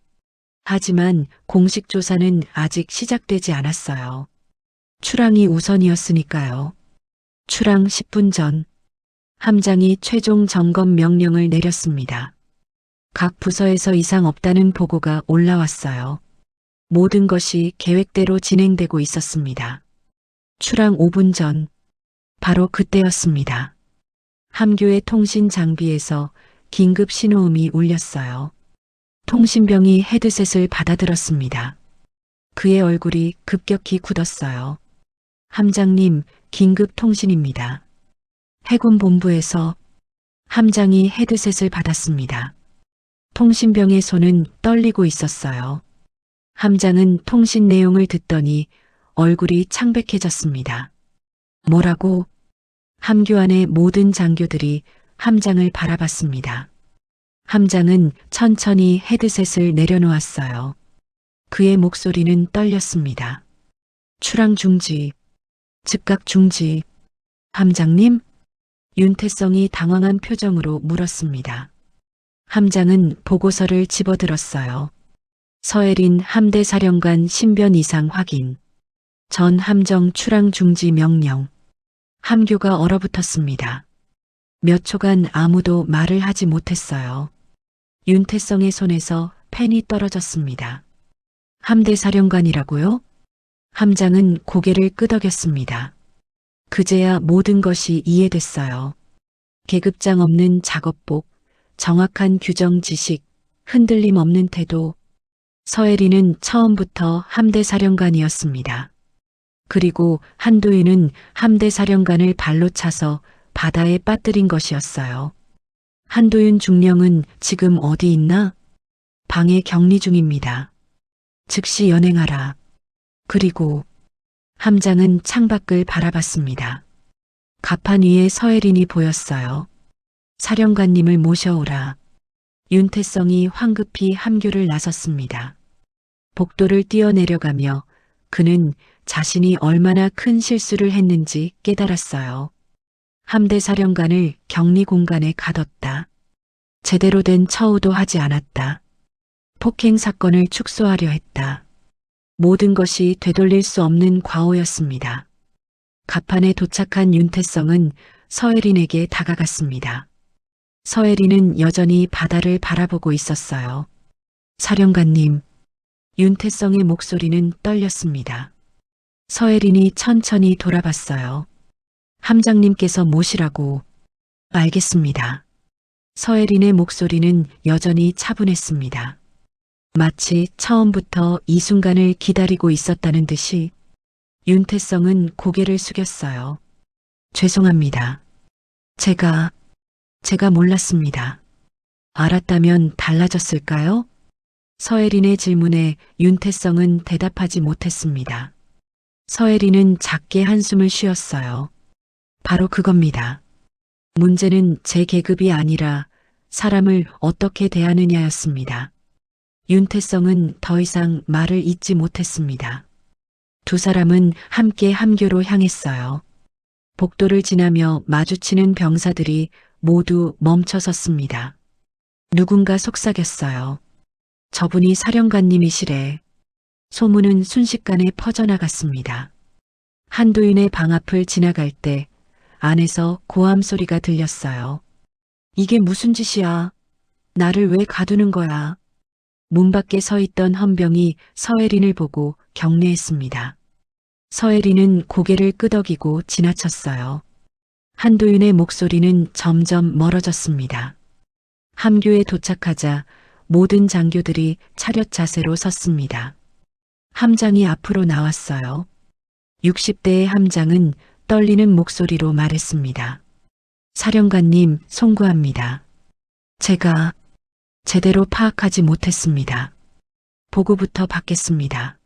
하지만 공식 조사는 아직 시작되지 않았어요. 출항이 우선이었으니까요. 출항 10분 전 함장이 최종 점검 명령을 내렸습니다. 각 부서에서 이상 없다는 보고가 올라왔어요. 모든 것이 계획대로 진행되고 있었습니다. 출항 5분 전 바로 그때였습니다. 함교의 통신 장비에서 긴급 신호음이 울렸어요. 통신병이 헤드셋을 받아들었습니다. 그의 얼굴이 급격히 굳었어요. 함장님, 긴급 통신입니다. 해군 본부에서. 함장이 헤드셋을 받았습니다. 통신병의 손은 떨리고 있었어요. 함장은 통신 내용을 듣더니 얼굴이 창백해졌습니다. 뭐라고? 함교 안의 모든 장교들이 함장을 바라봤습니다. 함장은 천천히 헤드셋을 내려놓았어요. 그의 목소리는 떨렸습니다. 출항 중지. 즉각 중지. 함장님? 윤태성이 당황한 표정으로 물었습니다. 함장은 보고서를 집어들었어요. 서혜린 함대사령관 신변 이상 확인. 전 함정 출항 중지 명령. 함교가 얼어붙었습니다. 몇 초간 아무도 말을 하지 못했어요. 윤태성의 손에서 펜이 떨어졌습니다. 함대사령관이라고요? 함장은 고개를 끄덕였습니다. 그제야 모든 것이 이해됐어요. 계급장 없는 작업복, 정확한 규정 지식, 흔들림 없는 태도. 서혜리는 처음부터 함대사령관이었습니다. 그리고 한도윤은 함대사령관을 발로 차서 바다에 빠뜨린 것이었어요. 한도윤 중령은 지금 어디 있나? 방에 격리 중입니다. 즉시 연행하라. 그리고 함장은 창밖을 바라봤습니다. 갑판 위에 서혜린이 보였어요. 사령관님을 모셔오라. 윤태성이 황급히 함교를 나섰습니다. 복도를 뛰어내려가며 그는 자신이 얼마나 큰 실수를 했는지 깨달았어요. 함대 사령관을 격리 공간에 가뒀다. 제대로 된 처우도 하지 않았다. 폭행 사건을 축소하려 했다. 모든 것이 되돌릴 수 없는 과오였습니다. 갑판에 도착한 윤태성은 서혜린에게 다가갔습니다. 서혜린은 여전히 바다를 바라보고 있었어요. 사령관님, 윤태성의 목소리는 떨렸습니다. 서혜린이 천천히 돌아봤어요. 함장님께서 모시라고. 알겠습니다. 서혜린의 목소리는 여전히 차분했습니다. 마치 처음부터 이 순간을 기다리고 있었다는 듯이. 윤태성은 고개를 숙였어요. 죄송합니다. 제가 몰랐습니다. 알았다면 달라졌을까요? 서혜린의 질문에 윤태성은 대답하지 못했습니다. 서혜린은 작게 한숨을 쉬었어요. 바로 그겁니다. 문제는 제 계급이 아니라 사람을 어떻게 대하느냐였습니다. 윤태성은 더 이상 말을 잇지 못했습니다. 두 사람은 함께 함교로 향했어요. 복도를 지나며 마주치는 병사들이 모두 멈춰섰습니다. 누군가 속삭였어요. 저분이 사령관님이시래. 소문은 순식간에 퍼져나갔습니다. 한도윤의 방 앞을 지나갈 때 안에서 고함 소리가 들렸어요. 이게 무슨 짓이야? 나를 왜 가두는 거야? 문 밖에 서 있던 헌병이 서혜린을 보고 경례했습니다. 서혜린은 고개를 끄덕이고 지나쳤어요. 한도윤의 목소리는 점점 멀어졌습니다. 함교에 도착하자 모든 장교들이 차렷 자세로 섰습니다. 함장이 앞으로 나왔어요. 60대의 함장은 떨리는 목소리로 말했습니다. 사령관님, 송구합니다. 제가 제대로 파악하지 못했습니다. 보고부터 받겠습니다.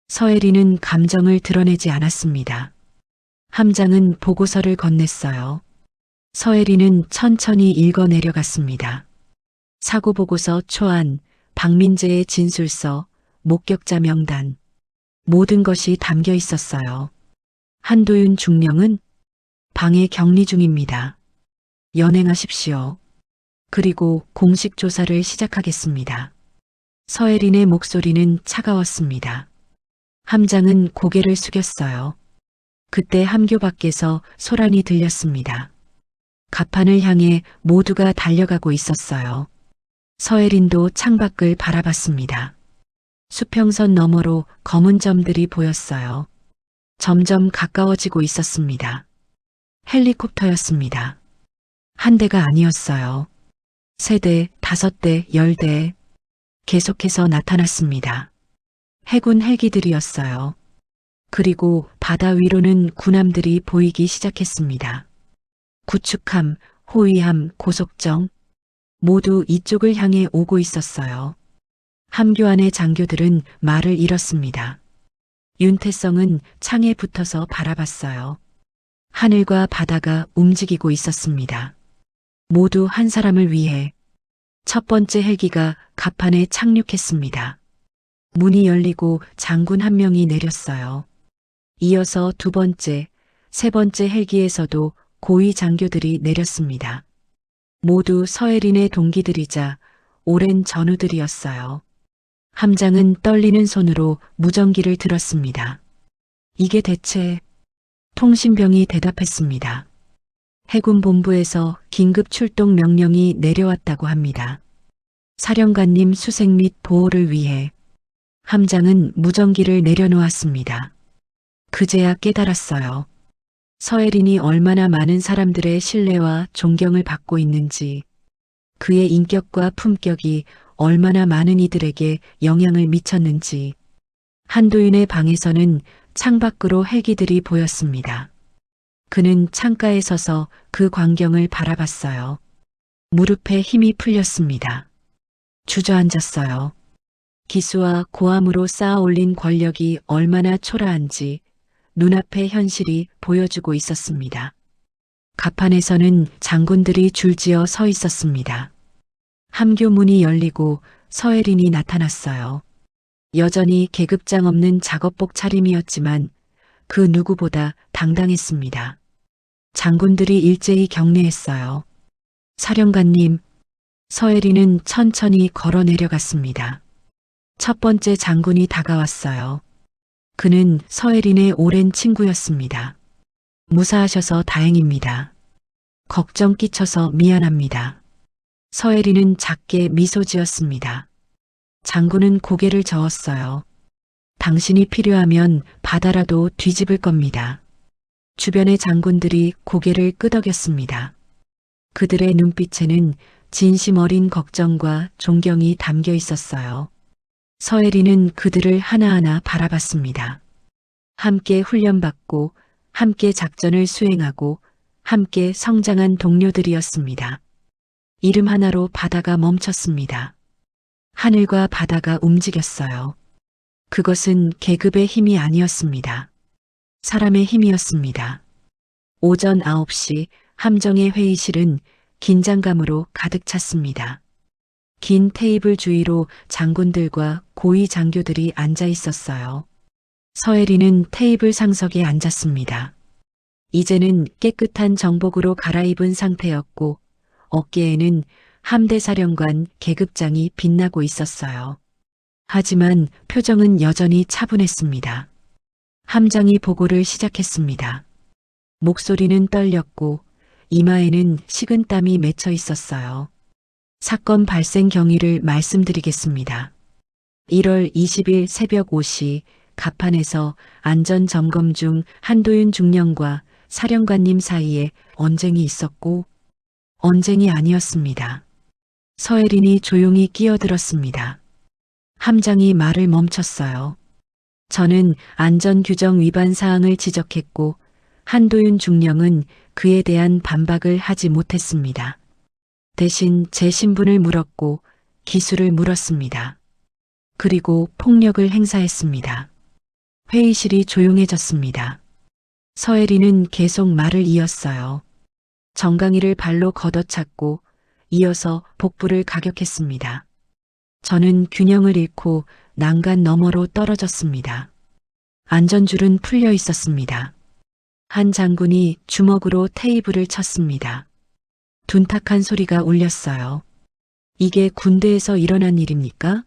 서혜리는 감정을 드러내지 않았습니다. 함장은 보고서를 건넸어요. 서혜리는 천천히 읽어 내려갔습니다. 사고보고서 초안, 박민재의 진술서, 목격자 명단, 모든 것이 담겨 있었어요. 한도윤 중령은 방에 격리 중입니다. 연행하십시오. 그리고 공식 조사를 시작하겠습니다. 서혜린의 목소리는 차가웠습니다. 함장은 고개를 숙였어요. 그때 함교 밖에서 소란이 들렸습니다. 갑판을 향해 모두가 달려가고 있었어요. 서혜린도 창밖을 바라봤습니다. 수평선 너머로 검은 점들이 보였어요. 점점 가까워지고 있었습니다. 헬리콥터였습니다. 한 대가 아니었어요. 3대, 5대, 10대 계속해서 나타났습니다. 해군 헬기들이었어요. 그리고 바다 위로는 군함들이 보이기 시작했습니다. 구축함, 호위함, 고속정 모두 이쪽을 향해 오고 있었어요. 함교 안의 장교들은 말을 잃었습니다. 윤태성은 창에 붙어서 바라봤어요. 하늘과 바다가 움직이고 있었습니다. 모두 한 사람을 위해 첫 번째 헬기가 갑판에 착륙했습니다. 문이 열리고 장군 한 명이 내렸어요. 이어서 두 번째, 세 번째 헬기에서도 고위 장교들이 내렸습니다. 모두 서혜린의 동기들이자 오랜 전우들이었어요. 함장은 떨리는 손으로 무전기를 들었습니다. 이게 대체... 통신병이 대답했습니다. 해군 본부에서 긴급 출동 명령이 내려왔다고 합니다. 사령관님 수색 및 보호를 위해 함장은 무전기를 내려놓았습니다. 그제야 깨달았어요. 서혜린이 얼마나 많은 사람들의 신뢰와 존경을 받고 있는지, 그의 인격과 품격이 얼마나 많은 이들에게 영향을 미쳤는지. 한도윤의 방에서는 창밖으로 헬기들이 보였습니다. 그는 창가에 서서 그 광경을 바라봤어요. 무릎에 힘이 풀렸습니다. 주저앉았어요. 기수와 고함으로 쌓아 올린 권력이 얼마나 초라한지 눈앞의 현실이 보여주고 있었습니다. 갑판에서는 장군들이 줄지어 서 있었습니다. 함교 문이 열리고 서혜린이 나타났어요. 여전히 계급장 없는 작업복 차림이었지만 그 누구보다 당당했습니다. 장군들이 일제히 경례했어요. 사령관님, 서혜린은 천천히 걸어 내려갔습니다. 첫 번째 장군이 다가왔어요. 그는 서혜린의 오랜 친구였습니다. 무사하셔서 다행입니다. 걱정 끼쳐서 미안합니다. 서혜린은 작게 미소 지었습니다. 장군은 고개를 저었어요. 당신이 필요하면 바다라도 뒤집을 겁니다. 주변의 장군들이 고개를 끄덕였습니다. 그들의 눈빛에는 진심 어린 걱정과 존경이 담겨 있었어요. 서혜린은 그들을 하나하나 바라봤습니다. 함께 훈련받고, 함께 작전을 수행하고, 함께 성장한 동료들이었습니다. 이름 하나로 바다가 멈췄습니다. 하늘과 바다가 움직였어요. 그것은 계급의 힘이 아니었습니다. 사람의 힘이었습니다. 오전 9시 함정의 회의실은 긴장감으로 가득 찼습니다. 긴 테이블 주위로 장군들과 고위 장교들이 앉아 있었어요. 서혜린은 테이블 상석에 앉았습니다. 이제는 깨끗한 정복으로 갈아입은 상태였고 어깨에는 함대사령관 계급장이 빛나고 있었어요. 하지만 표정은 여전히 차분했습니다. 함장이 보고를 시작했습니다. 목소리는 떨렸고 이마에는 식은땀이 맺혀 있었어요. 사건 발생 경위를 말씀드리겠습니다. 1월 20일 새벽 5시 갑판에서 안전점검 중 한도윤 중령과 사령관님 사이에 언쟁이 있었고 언쟁이 아니었습니다. 서혜린이 조용히 끼어들었습니다. 함장이 말을 멈췄어요. 저는 안전규정 위반 사항을 지적했고 한도윤 중령은 그에 대한 반박을 하지 못했습니다. 대신 제 신분을 물었고 기수를 물었습니다. 그리고 폭력을 행사했습니다. 회의실이 조용해졌습니다. 서혜리는 계속 말을 이었어요. 정강이를 발로 걷어찼고 이어서 복부를 가격했습니다. 저는 균형을 잃고 난간 너머로 떨어졌습니다. 안전줄은 풀려 있었습니다. 한 장군이 주먹으로 테이블을 쳤습니다. 둔탁한 소리가 울렸어요. 이게 군대에서 일어난 일입니까?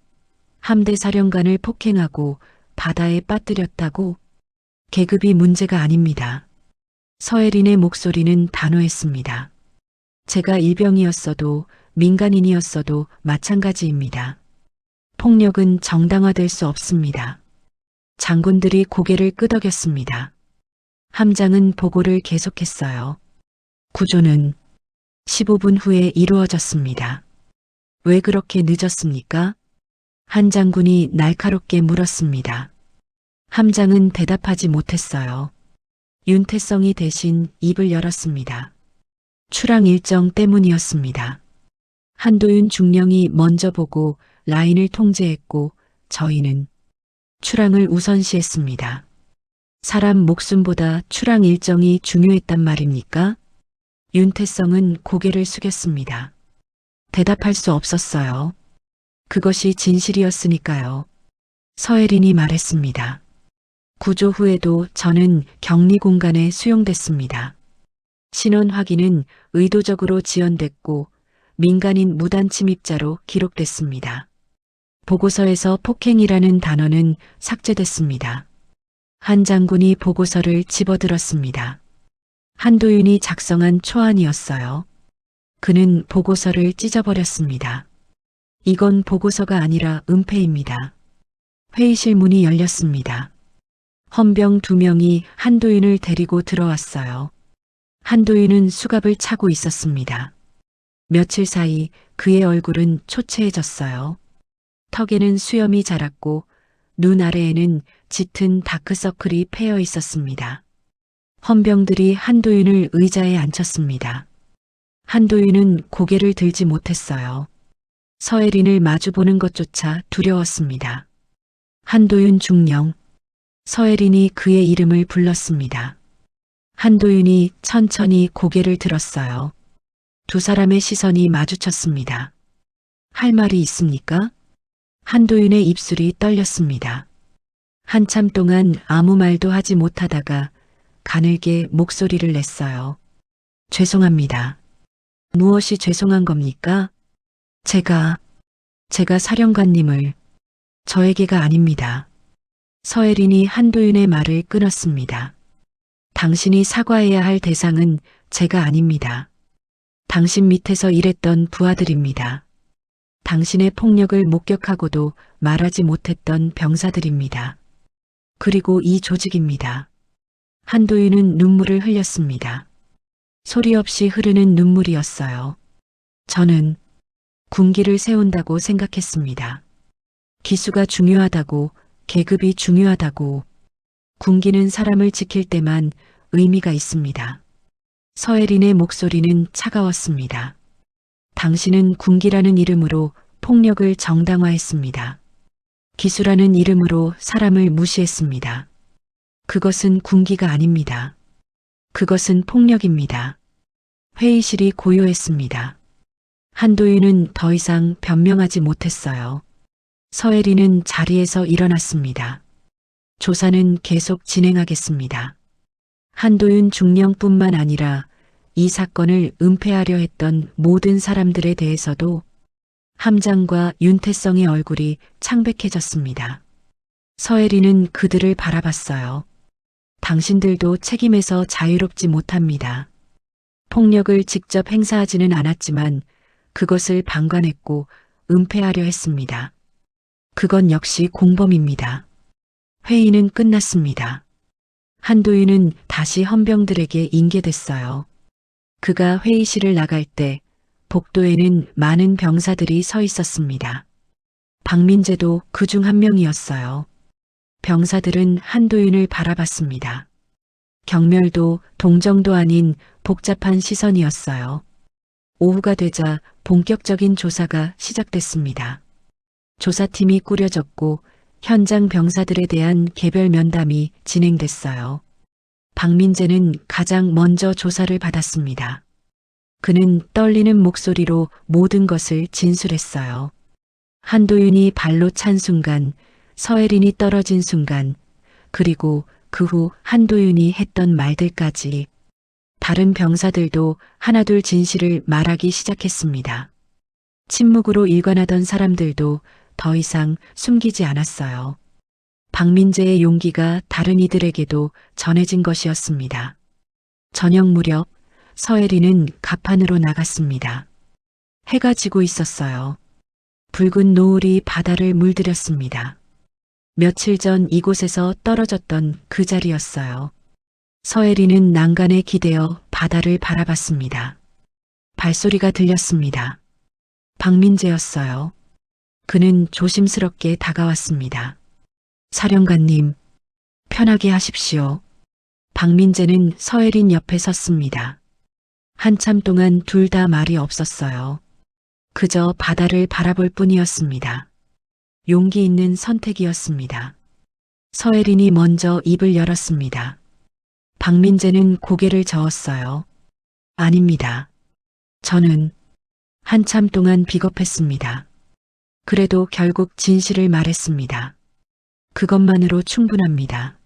함대 사령관을 폭행하고 바다에 빠뜨렸다고? 계급이 문제가 아닙니다. 서혜린의 목소리는 단호했습니다. 제가 일병이었어도 민간인이었어도 마찬가지입니다. 폭력은 정당화될 수 없습니다. 장군들이 고개를 끄덕였습니다. 함장은 보고를 계속했어요. 구조는 15분 후에 이루어졌습니다. 왜 그렇게 늦었습니까? 한 장군이 날카롭게 물었습니다. 함장은 대답하지 못했어요. 윤태성이 대신 입을 열었습니다. 출항 일정 때문이었습니다. 한도윤 중령이 먼저 보고 라인을 통제했고 저희는 출항을 우선시했습니다. 사람 목숨보다 출항 일정이 중요했단 말입니까? 윤태성은 고개를 숙였습니다. 대답할 수 없었어요. 그것이 진실이었으니까요. 서혜린이 말했습니다. 구조 후에도 저는 격리 공간에 수용됐습니다. 신원 확인은 의도적으로 지연됐고 민간인 무단 침입자로 기록됐습니다. 보고서에서 폭행이라는 단어는 삭제됐습니다. 한 장군이 보고서를 집어들었습니다. 한도윤이 작성한 초안이었어요. 그는 보고서를 찢어버렸습니다. 이건 보고서가 아니라 은폐입니다. 회의실 문이 열렸습니다. 헌병 2명이 한도윤을 데리고 들어왔어요. 한도윤은 수갑을 차고 있었습니다. 며칠 사이 그의 얼굴은 초췌해졌어요. 턱에는 수염이 자랐고 눈 아래에는 짙은 다크서클이 패여 있었습니다. 헌병들이 한도윤을 의자에 앉혔습니다. 한도윤은 고개를 들지 못했어요. 서혜린을 마주보는 것조차 두려웠습니다. 한도윤 중령. 서혜린이 그의 이름을 불렀습니다. 한도윤이 천천히 고개를 들었어요. 두 사람의 시선이 마주쳤습니다. 할 말이 있습니까? 한도윤의 입술이 떨렸습니다. 한참 동안 아무 말도 하지 못하다가 가늘게 목소리를 냈어요. 죄송합니다. 무엇이 죄송한 겁니까? 제가 사령관님을 저에게가 아닙니다. 서혜린이 한도윤의 말을 끊었습니다. 당신이 사과해야 할 대상은 제가 아닙니다. 당신 밑에서 일했던 부하들입니다. 당신의 폭력을 목격하고도 말하지 못했던 병사들입니다. 그리고 이 조직입니다. 한도윤은 눈물을 흘렸습니다. 소리 없이 흐르는 눈물이었어요. 저는 군기를 세운다고 생각했습니다. 기수가 중요하다고, 계급이 중요하다고, 군기는 사람을 지킬 때만 의미가 있습니다. 서혜린의 목소리는 차가웠습니다. 당신은 군기라는 이름으로 폭력을 정당화했습니다. 기수라는 이름으로 사람을 무시했습니다. 그것은 군기가 아닙니다. 그것은 폭력입니다. 회의실이 고요했습니다. 한도윤은 더 이상 변명하지 못했어요. 서혜린은 자리에서 일어났습니다. 조사는 계속 진행하겠습니다. 한도윤 중령뿐만 아니라 이 사건을 은폐하려 했던 모든 사람들에 대해서도 함장과 윤태성의 얼굴이 창백해졌습니다. 서혜린은 그들을 바라봤어요. 당신들도 책임에서 자유롭지 못합니다. 폭력을 직접 행사하지는 않았지만 그것을 방관했고 은폐하려 했습니다. 그건 역시 공범입니다. 회의는 끝났습니다. 한도윤은 다시 헌병들에게 인계됐어요. 그가 회의실을 나갈 때 복도에는 많은 병사들이 서 있었습니다. 박민재도 그중 한 명이었어요. 병사들은 한도윤을 바라봤습니다. 경멸도 동정도 아닌 복잡한 시선이었어요. 오후가 되자 본격적인 조사가 시작됐습니다. 조사팀이 꾸려졌고 현장 병사들에 대한 개별 면담이 진행됐어요. 박민재는 가장 먼저 조사를 받았습니다. 그는 떨리는 목소리로 모든 것을 진술했어요. 한도윤이 발로 찬 순간, 서혜린이 떨어진 순간, 그리고 그 후 한도윤이 했던 말들까지. 다른 병사들도 하나둘 진실을 말하기 시작했습니다. 침묵으로 일관하던 사람들도 더 이상 숨기지 않았어요. 박민재의 용기가 다른 이들에게도 전해진 것이었습니다. 저녁 무렵 서혜린은 갑판으로 나갔습니다. 해가 지고 있었어요. 붉은 노을이 바다를 물들였습니다. 며칠 전 이곳에서 떨어졌던 그 자리였어요. 서혜린은 난간에 기대어 바다를 바라봤습니다. 발소리가 들렸습니다. 박민재였어요. 그는 조심스럽게 다가왔습니다. 사령관님, 편하게 하십시오. 박민재는 서혜린 옆에 섰습니다. 한참 동안 둘 다 말이 없었어요. 그저 바다를 바라볼 뿐이었습니다. 용기 있는 선택이었습니다. 서혜린이 먼저 입을 열었습니다. 박민재는 고개를 저었어요. 아닙니다. 저는 한참 동안 비겁했습니다. 그래도 결국 진실을 말했습니다. 그것만으로 충분합니다.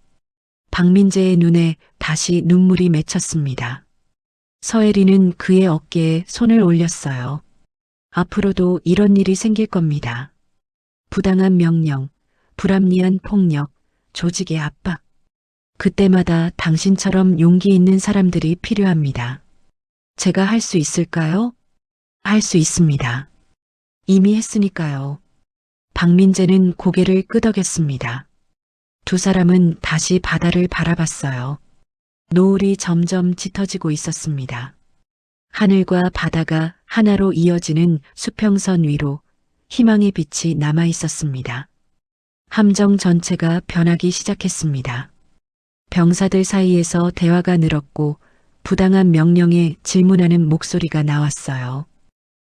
박민재의 눈에 다시 눈물이 맺혔습니다. 서혜린은 그의 어깨에 손을 올렸어요. 앞으로도 이런 일이 생길 겁니다. 부당한 명령, 불합리한 폭력, 조직의 압박. 그때마다 당신처럼 용기 있는 사람들이 필요합니다. 제가 할 수 있을까요? 할 수 있습니다. 이미 했으니까요. 박민재는 고개를 끄덕였습니다. 두 사람은 다시 바다를 바라봤어요. 노을이 점점 짙어지고 있었습니다. 하늘과 바다가 하나로 이어지는 수평선 위로 희망의 빛이 남아 있었습니다. 함정 전체가 변하기 시작했습니다. 병사들 사이에서 대화가 늘었고 부당한 명령에 질문하는 목소리가 나왔어요.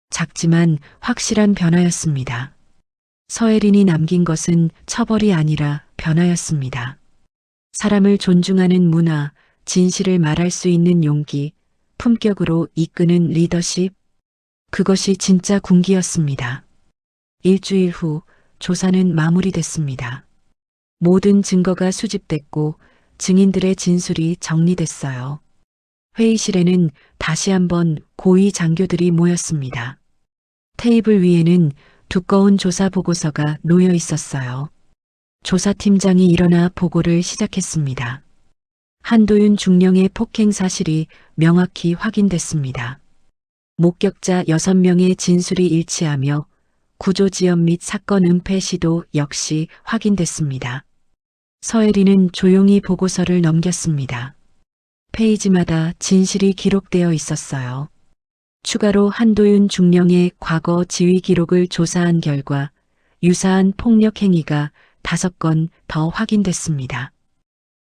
작지만 확실한 변화였습니다. 서혜린이 남긴 것은 처벌이 아니라 변화였습니다. 사람을 존중하는 문화, 진실을 말할 수 있는 용기, 품격으로 이끄는 리더십. 그것이 진짜 군기였습니다. 일주일 후 조사는 마무리됐습니다. 모든 증거가 수집됐고 증인들의 진술이 정리됐어요. 회의실에는 다시 한번 고위 장교들이 모였습니다. 테이블 위에는 두꺼운 조사 보고서가 놓여 있었어요. 조사팀장이 일어나 보고를 시작했습니다. 한도윤 중령의 폭행 사실이 명확히 확인됐습니다. 목격자 6명의 진술이 일치하며 구조지연 및 사건 은폐 시도 역시 확인됐습니다. 서혜린은 조용히 보고서를 넘겼습니다. 페이지마다 진실이 기록되어 있었어요. 추가로 한도윤 중령의 과거 지휘 기록을 조사한 결과 유사한 폭력 행위가 5건 더 확인됐습니다.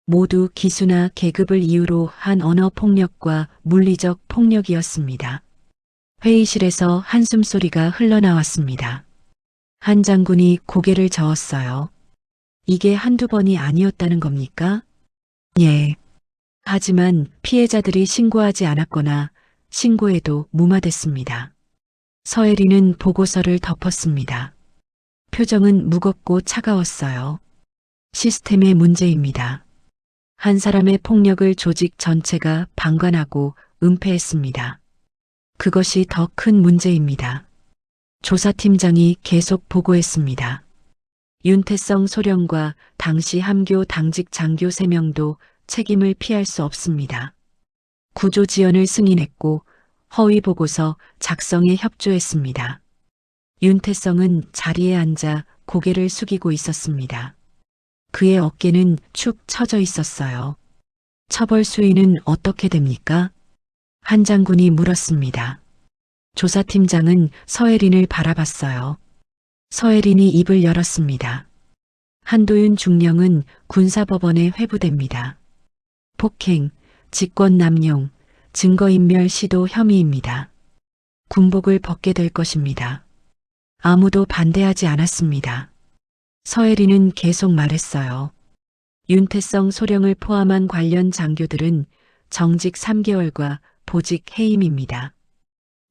모두 기수나 계급을 이유로 한 언어 폭력과 물리적 폭력이었습니다. 회의실에서 한숨 소리가 흘러나왔습니다. 한 장군이 고개를 저었어요. 이게 한두 번이 아니었다는 겁니까? 예. 하지만 피해자들이 신고하지 않았거나 신고해도 무마됐습니다. 서혜린은 보고서를 덮었습니다. 표정은 무겁고 차가웠어요. 시스템의 문제입니다. 한 사람의 폭력을 조직 전체가 방관하고 은폐했습니다. 그것이 더 큰 문제입니다. 조사팀장이 계속 보고했습니다. 윤태성 소령과 당시 함교 당직 장교 3명도 책임을 피할 수 없습니다. 구조 지연을 승인했고 허위 보고서 작성에 협조했습니다. 윤태성은 자리에 앉아 고개를 숙이고 있었습니다. 그의 어깨는 축 처져 있었어요. 처벌 수위는 어떻게 됩니까? 한 장군이 물었습니다. 조사팀장은 서혜린을 바라봤어요. 서혜린이 입을 열었습니다. 한도윤 중령은 군사법원에 회부됩니다. 폭행, 직권남용, 증거인멸 시도 혐의입니다. 군복을 벗게 될 것입니다. 아무도 반대하지 않았습니다. 서혜리는 계속 말했어요. 윤태성 소령을 포함한 관련 장교들은 정직 3개월과 보직 해임입니다.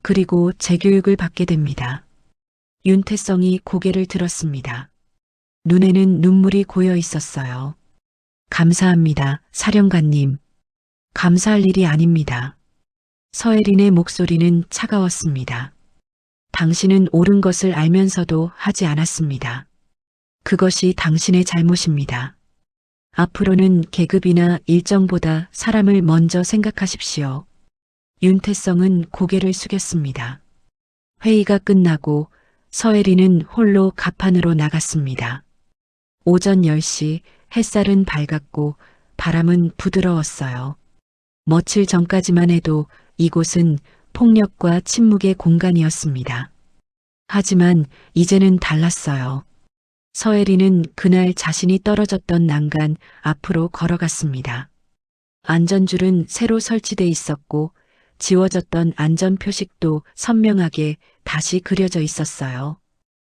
그리고 재교육을 받게 됩니다. 윤태성이 고개를 들었습니다. 눈에는 눈물이 고여 있었어요. 감사합니다, 사령관님. 감사할 일이 아닙니다. 서혜린의 목소리는 차가웠습니다. 당신은 옳은 것을 알면서도 하지 않았습니다. 그것이 당신의 잘못입니다. 앞으로는 계급이나 일정보다 사람을 먼저 생각하십시오. 윤태성은 고개를 숙였습니다. 회의가 끝나고 서혜리는 홀로 갑판으로 나갔습니다. 오전 10시 햇살은 밝았고 바람은 부드러웠어요. 며칠 전까지만 해도 이곳은 폭력과 침묵의 공간이었습니다. 하지만 이제는 달랐어요. 서혜리는 그날 자신이 떨어졌던 난간 앞으로 걸어갔습니다. 안전줄은 새로 설치돼 있었고 지워졌던 안전표식도 선명하게 다시 그려져 있었어요.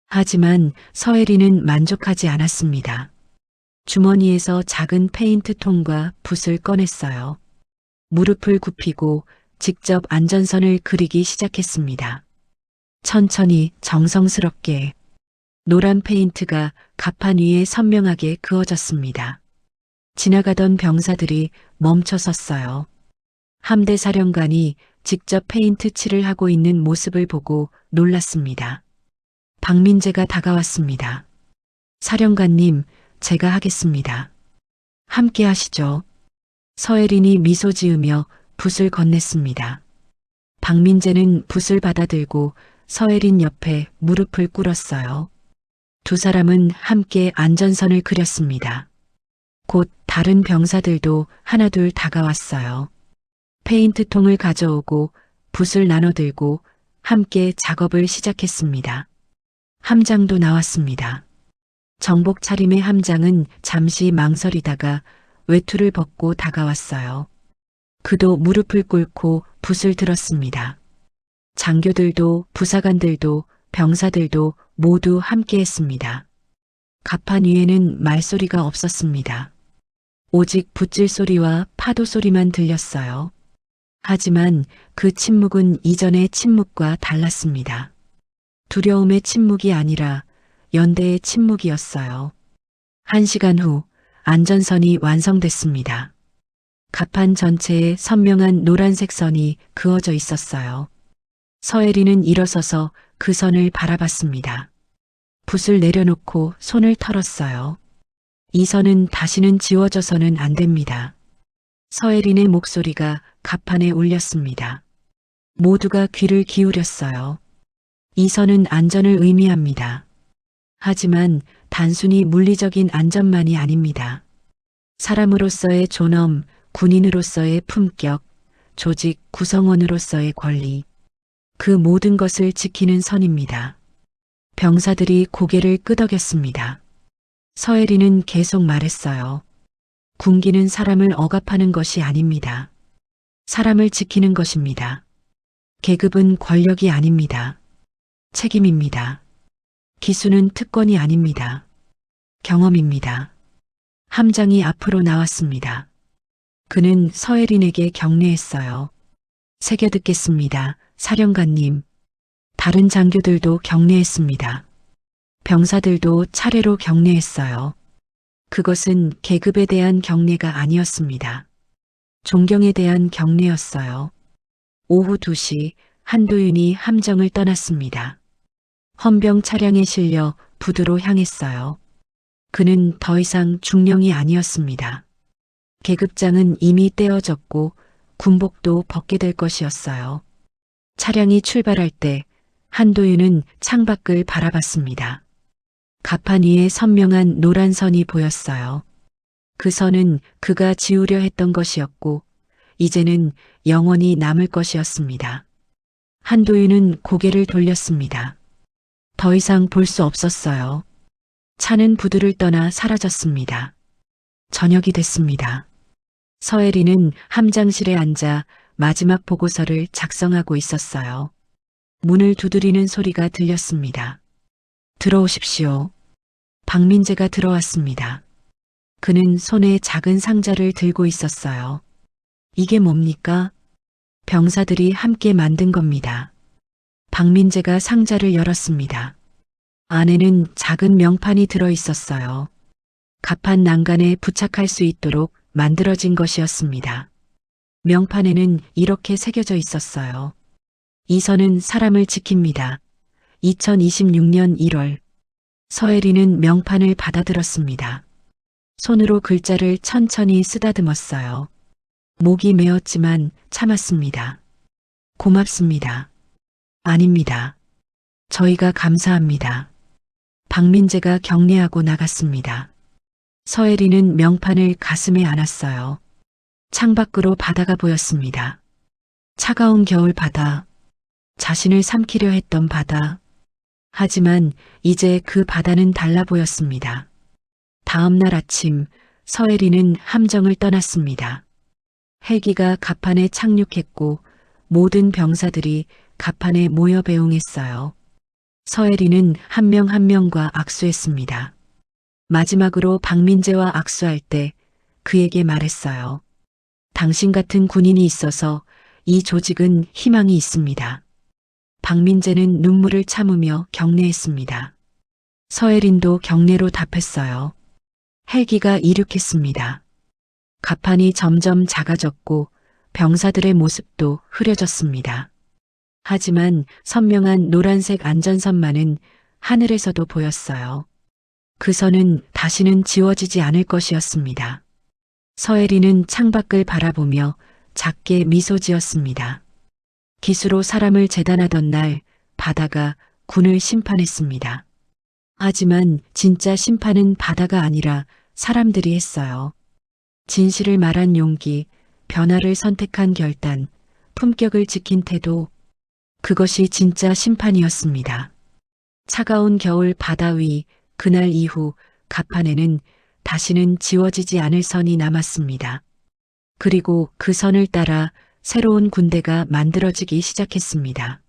하지만 서혜리는 만족하지 않았습니다. 주머니에서 작은 페인트통과 붓을 꺼냈어요. 무릎을 굽히고 직접 안전선을 그리기 시작했습니다. 천천히 정성스럽게 노란 페인트가 갑판 위에 선명하게 그어졌습니다. 지나가던 병사들이 멈춰 섰어요. 함대 사령관이 직접 페인트 칠을 하고 있는 모습을 보고 놀랐습니다. 박민재가 다가왔습니다. 사령관님, 제가 하겠습니다. 함께 하시죠. 서혜린이 미소 지으며 붓을 건넸습니다. 박민재는 붓을 받아들고 서혜린 옆에 무릎을 꿇었어요. 두 사람은 함께 안전선을 그렸습니다. 곧 다른 병사들도 하나둘 다가왔어요. 페인트통을 가져오고 붓을 나눠들고 함께 작업을 시작했습니다. 함장도 나왔습니다. 정복 차림의 함장은 잠시 망설이다가 외투를 벗고 다가왔어요. 그도 무릎을 꿇고 붓을 들었습니다. 장교들도 부사관들도 병사들도 모두 함께했습니다. 갑판 위에는 말소리가 없었습니다. 오직 붓질 소리와 파도 소리만 들렸어요. 하지만 그 침묵은 이전의 침묵과 달랐습니다. 두려움의 침묵이 아니라 연대의 침묵이었어요. 1시간 후 안전선이 완성됐습니다. 갑판 전체에 선명한 노란색 선이 그어져 있었어요. 서혜리는 일어서서 그 선을 바라봤습니다. 붓을 내려놓고 손을 털었어요. 이 선은 다시는 지워져서는 안 됩니다. 서혜린의 목소리가 갑판에 울렸습니다. 모두가 귀를 기울였어요. 이 선은 안전을 의미합니다. 하지만 단순히 물리적인 안전만이 아닙니다. 사람으로서의 존엄, 군인으로서의 품격, 조직 구성원으로서의 권리, 그 모든 것을 지키는 선입니다. 병사들이 고개를 끄덕였습니다. 서혜리는 계속 말했어요. 군기는 사람을 억압하는 것이 아닙니다. 사람을 지키는 것입니다. 계급은 권력이 아닙니다. 책임입니다. 기수는 특권이 아닙니다. 경험입니다. 함장이 앞으로 나왔습니다. 그는 서혜린에게 격려했어요. 새겨 듣겠습니다, 사령관님. 다른 장교들도 격려했습니다. 병사들도 차례로 격려했어요. 그것은 계급에 대한 격려가 아니었습니다. 존경에 대한 격려였어요. 오후 2시 한도윤이 함정을 떠났습니다. 헌병 차량에 실려 부두로 향했어요. 그는 더 이상 중령이 아니었습니다. 계급장은 이미 떼어졌고 군복도 벗게 될 것이었어요. 차량이 출발할 때 한도윤은 창밖을 바라봤습니다. 갑판 위에 선명한 노란 선이 보였어요. 그 선은 그가 지우려 했던 것이었고 이제는 영원히 남을 것이었습니다. 한도윤은 고개를 돌렸습니다. 더 이상 볼 수 없었어요. 차는 부두를 떠나 사라졌습니다. 저녁이 됐습니다. 서혜리는 함장실에 앉아 마지막 보고서를 작성하고 있었어요. 문을 두드리는 소리가 들렸습니다. 들어오십시오. 박민재가 들어왔습니다. 그는 손에 작은 상자를 들고 있었어요. 이게 뭡니까? 병사들이 함께 만든 겁니다. 박민재가 상자를 열었습니다. 안에는 작은 명판이 들어 있었어요. 갑판 난간에 부착할 수 있도록 만들어진 것이었습니다. 명판에는 이렇게 새겨져 있었어요. 이 선은 사람을 지킵니다. 2026년 1월. 서혜리는 명판을 받아들었습니다. 손으로 글자를 천천히 쓰다듬었어요. 목이 메었지만 참았습니다. 고맙습니다. 아닙니다. 저희가 감사합니다. 박민재가 경례하고 나갔습니다. 서혜리는 명판을 가슴에 안았어요. 창밖으로 바다가 보였습니다. 차가운 겨울 바다. 자신을 삼키려 했던 바다. 하지만 이제 그 바다는 달라 보였습니다. 다음 날 아침 서혜리는 함정을 떠났습니다. 헬기가 갑판에 착륙했고 모든 병사들이 갑판에 모여 배웅했어요. 서혜리는 한 명 한 명과 악수했습니다. 마지막으로 박민재와 악수할 때 그에게 말했어요. 당신 같은 군인이 있어서 이 조직은 희망이 있습니다. 박민재는 눈물을 참으며 경례했습니다. 서혜린도 경례로 답했어요. 헬기가 이륙했습니다. 갑판이 점점 작아졌고 병사들의 모습도 흐려졌습니다. 하지만 선명한 노란색 안전선만은 하늘에서도 보였어요. 그 선은 다시는 지워지지 않을 것이었습니다. 서혜리는 창밖을 바라보며 작게 미소 지었습니다. 기수로 사람을 재단하던 날 바다가 군을 심판했습니다. 하지만 진짜 심판은 바다가 아니라 사람들이 했어요. 진실을 말한 용기, 변화를 선택한 결단, 품격을 지킨 태도, 그것이 진짜 심판이었습니다. 차가운 겨울 바다 위, 그날 이후 갑판에는 다시는 지워지지 않을 선이 남았습니다. 그리고 그 선을 따라 새로운 군대가 만들어지기 시작했습니다.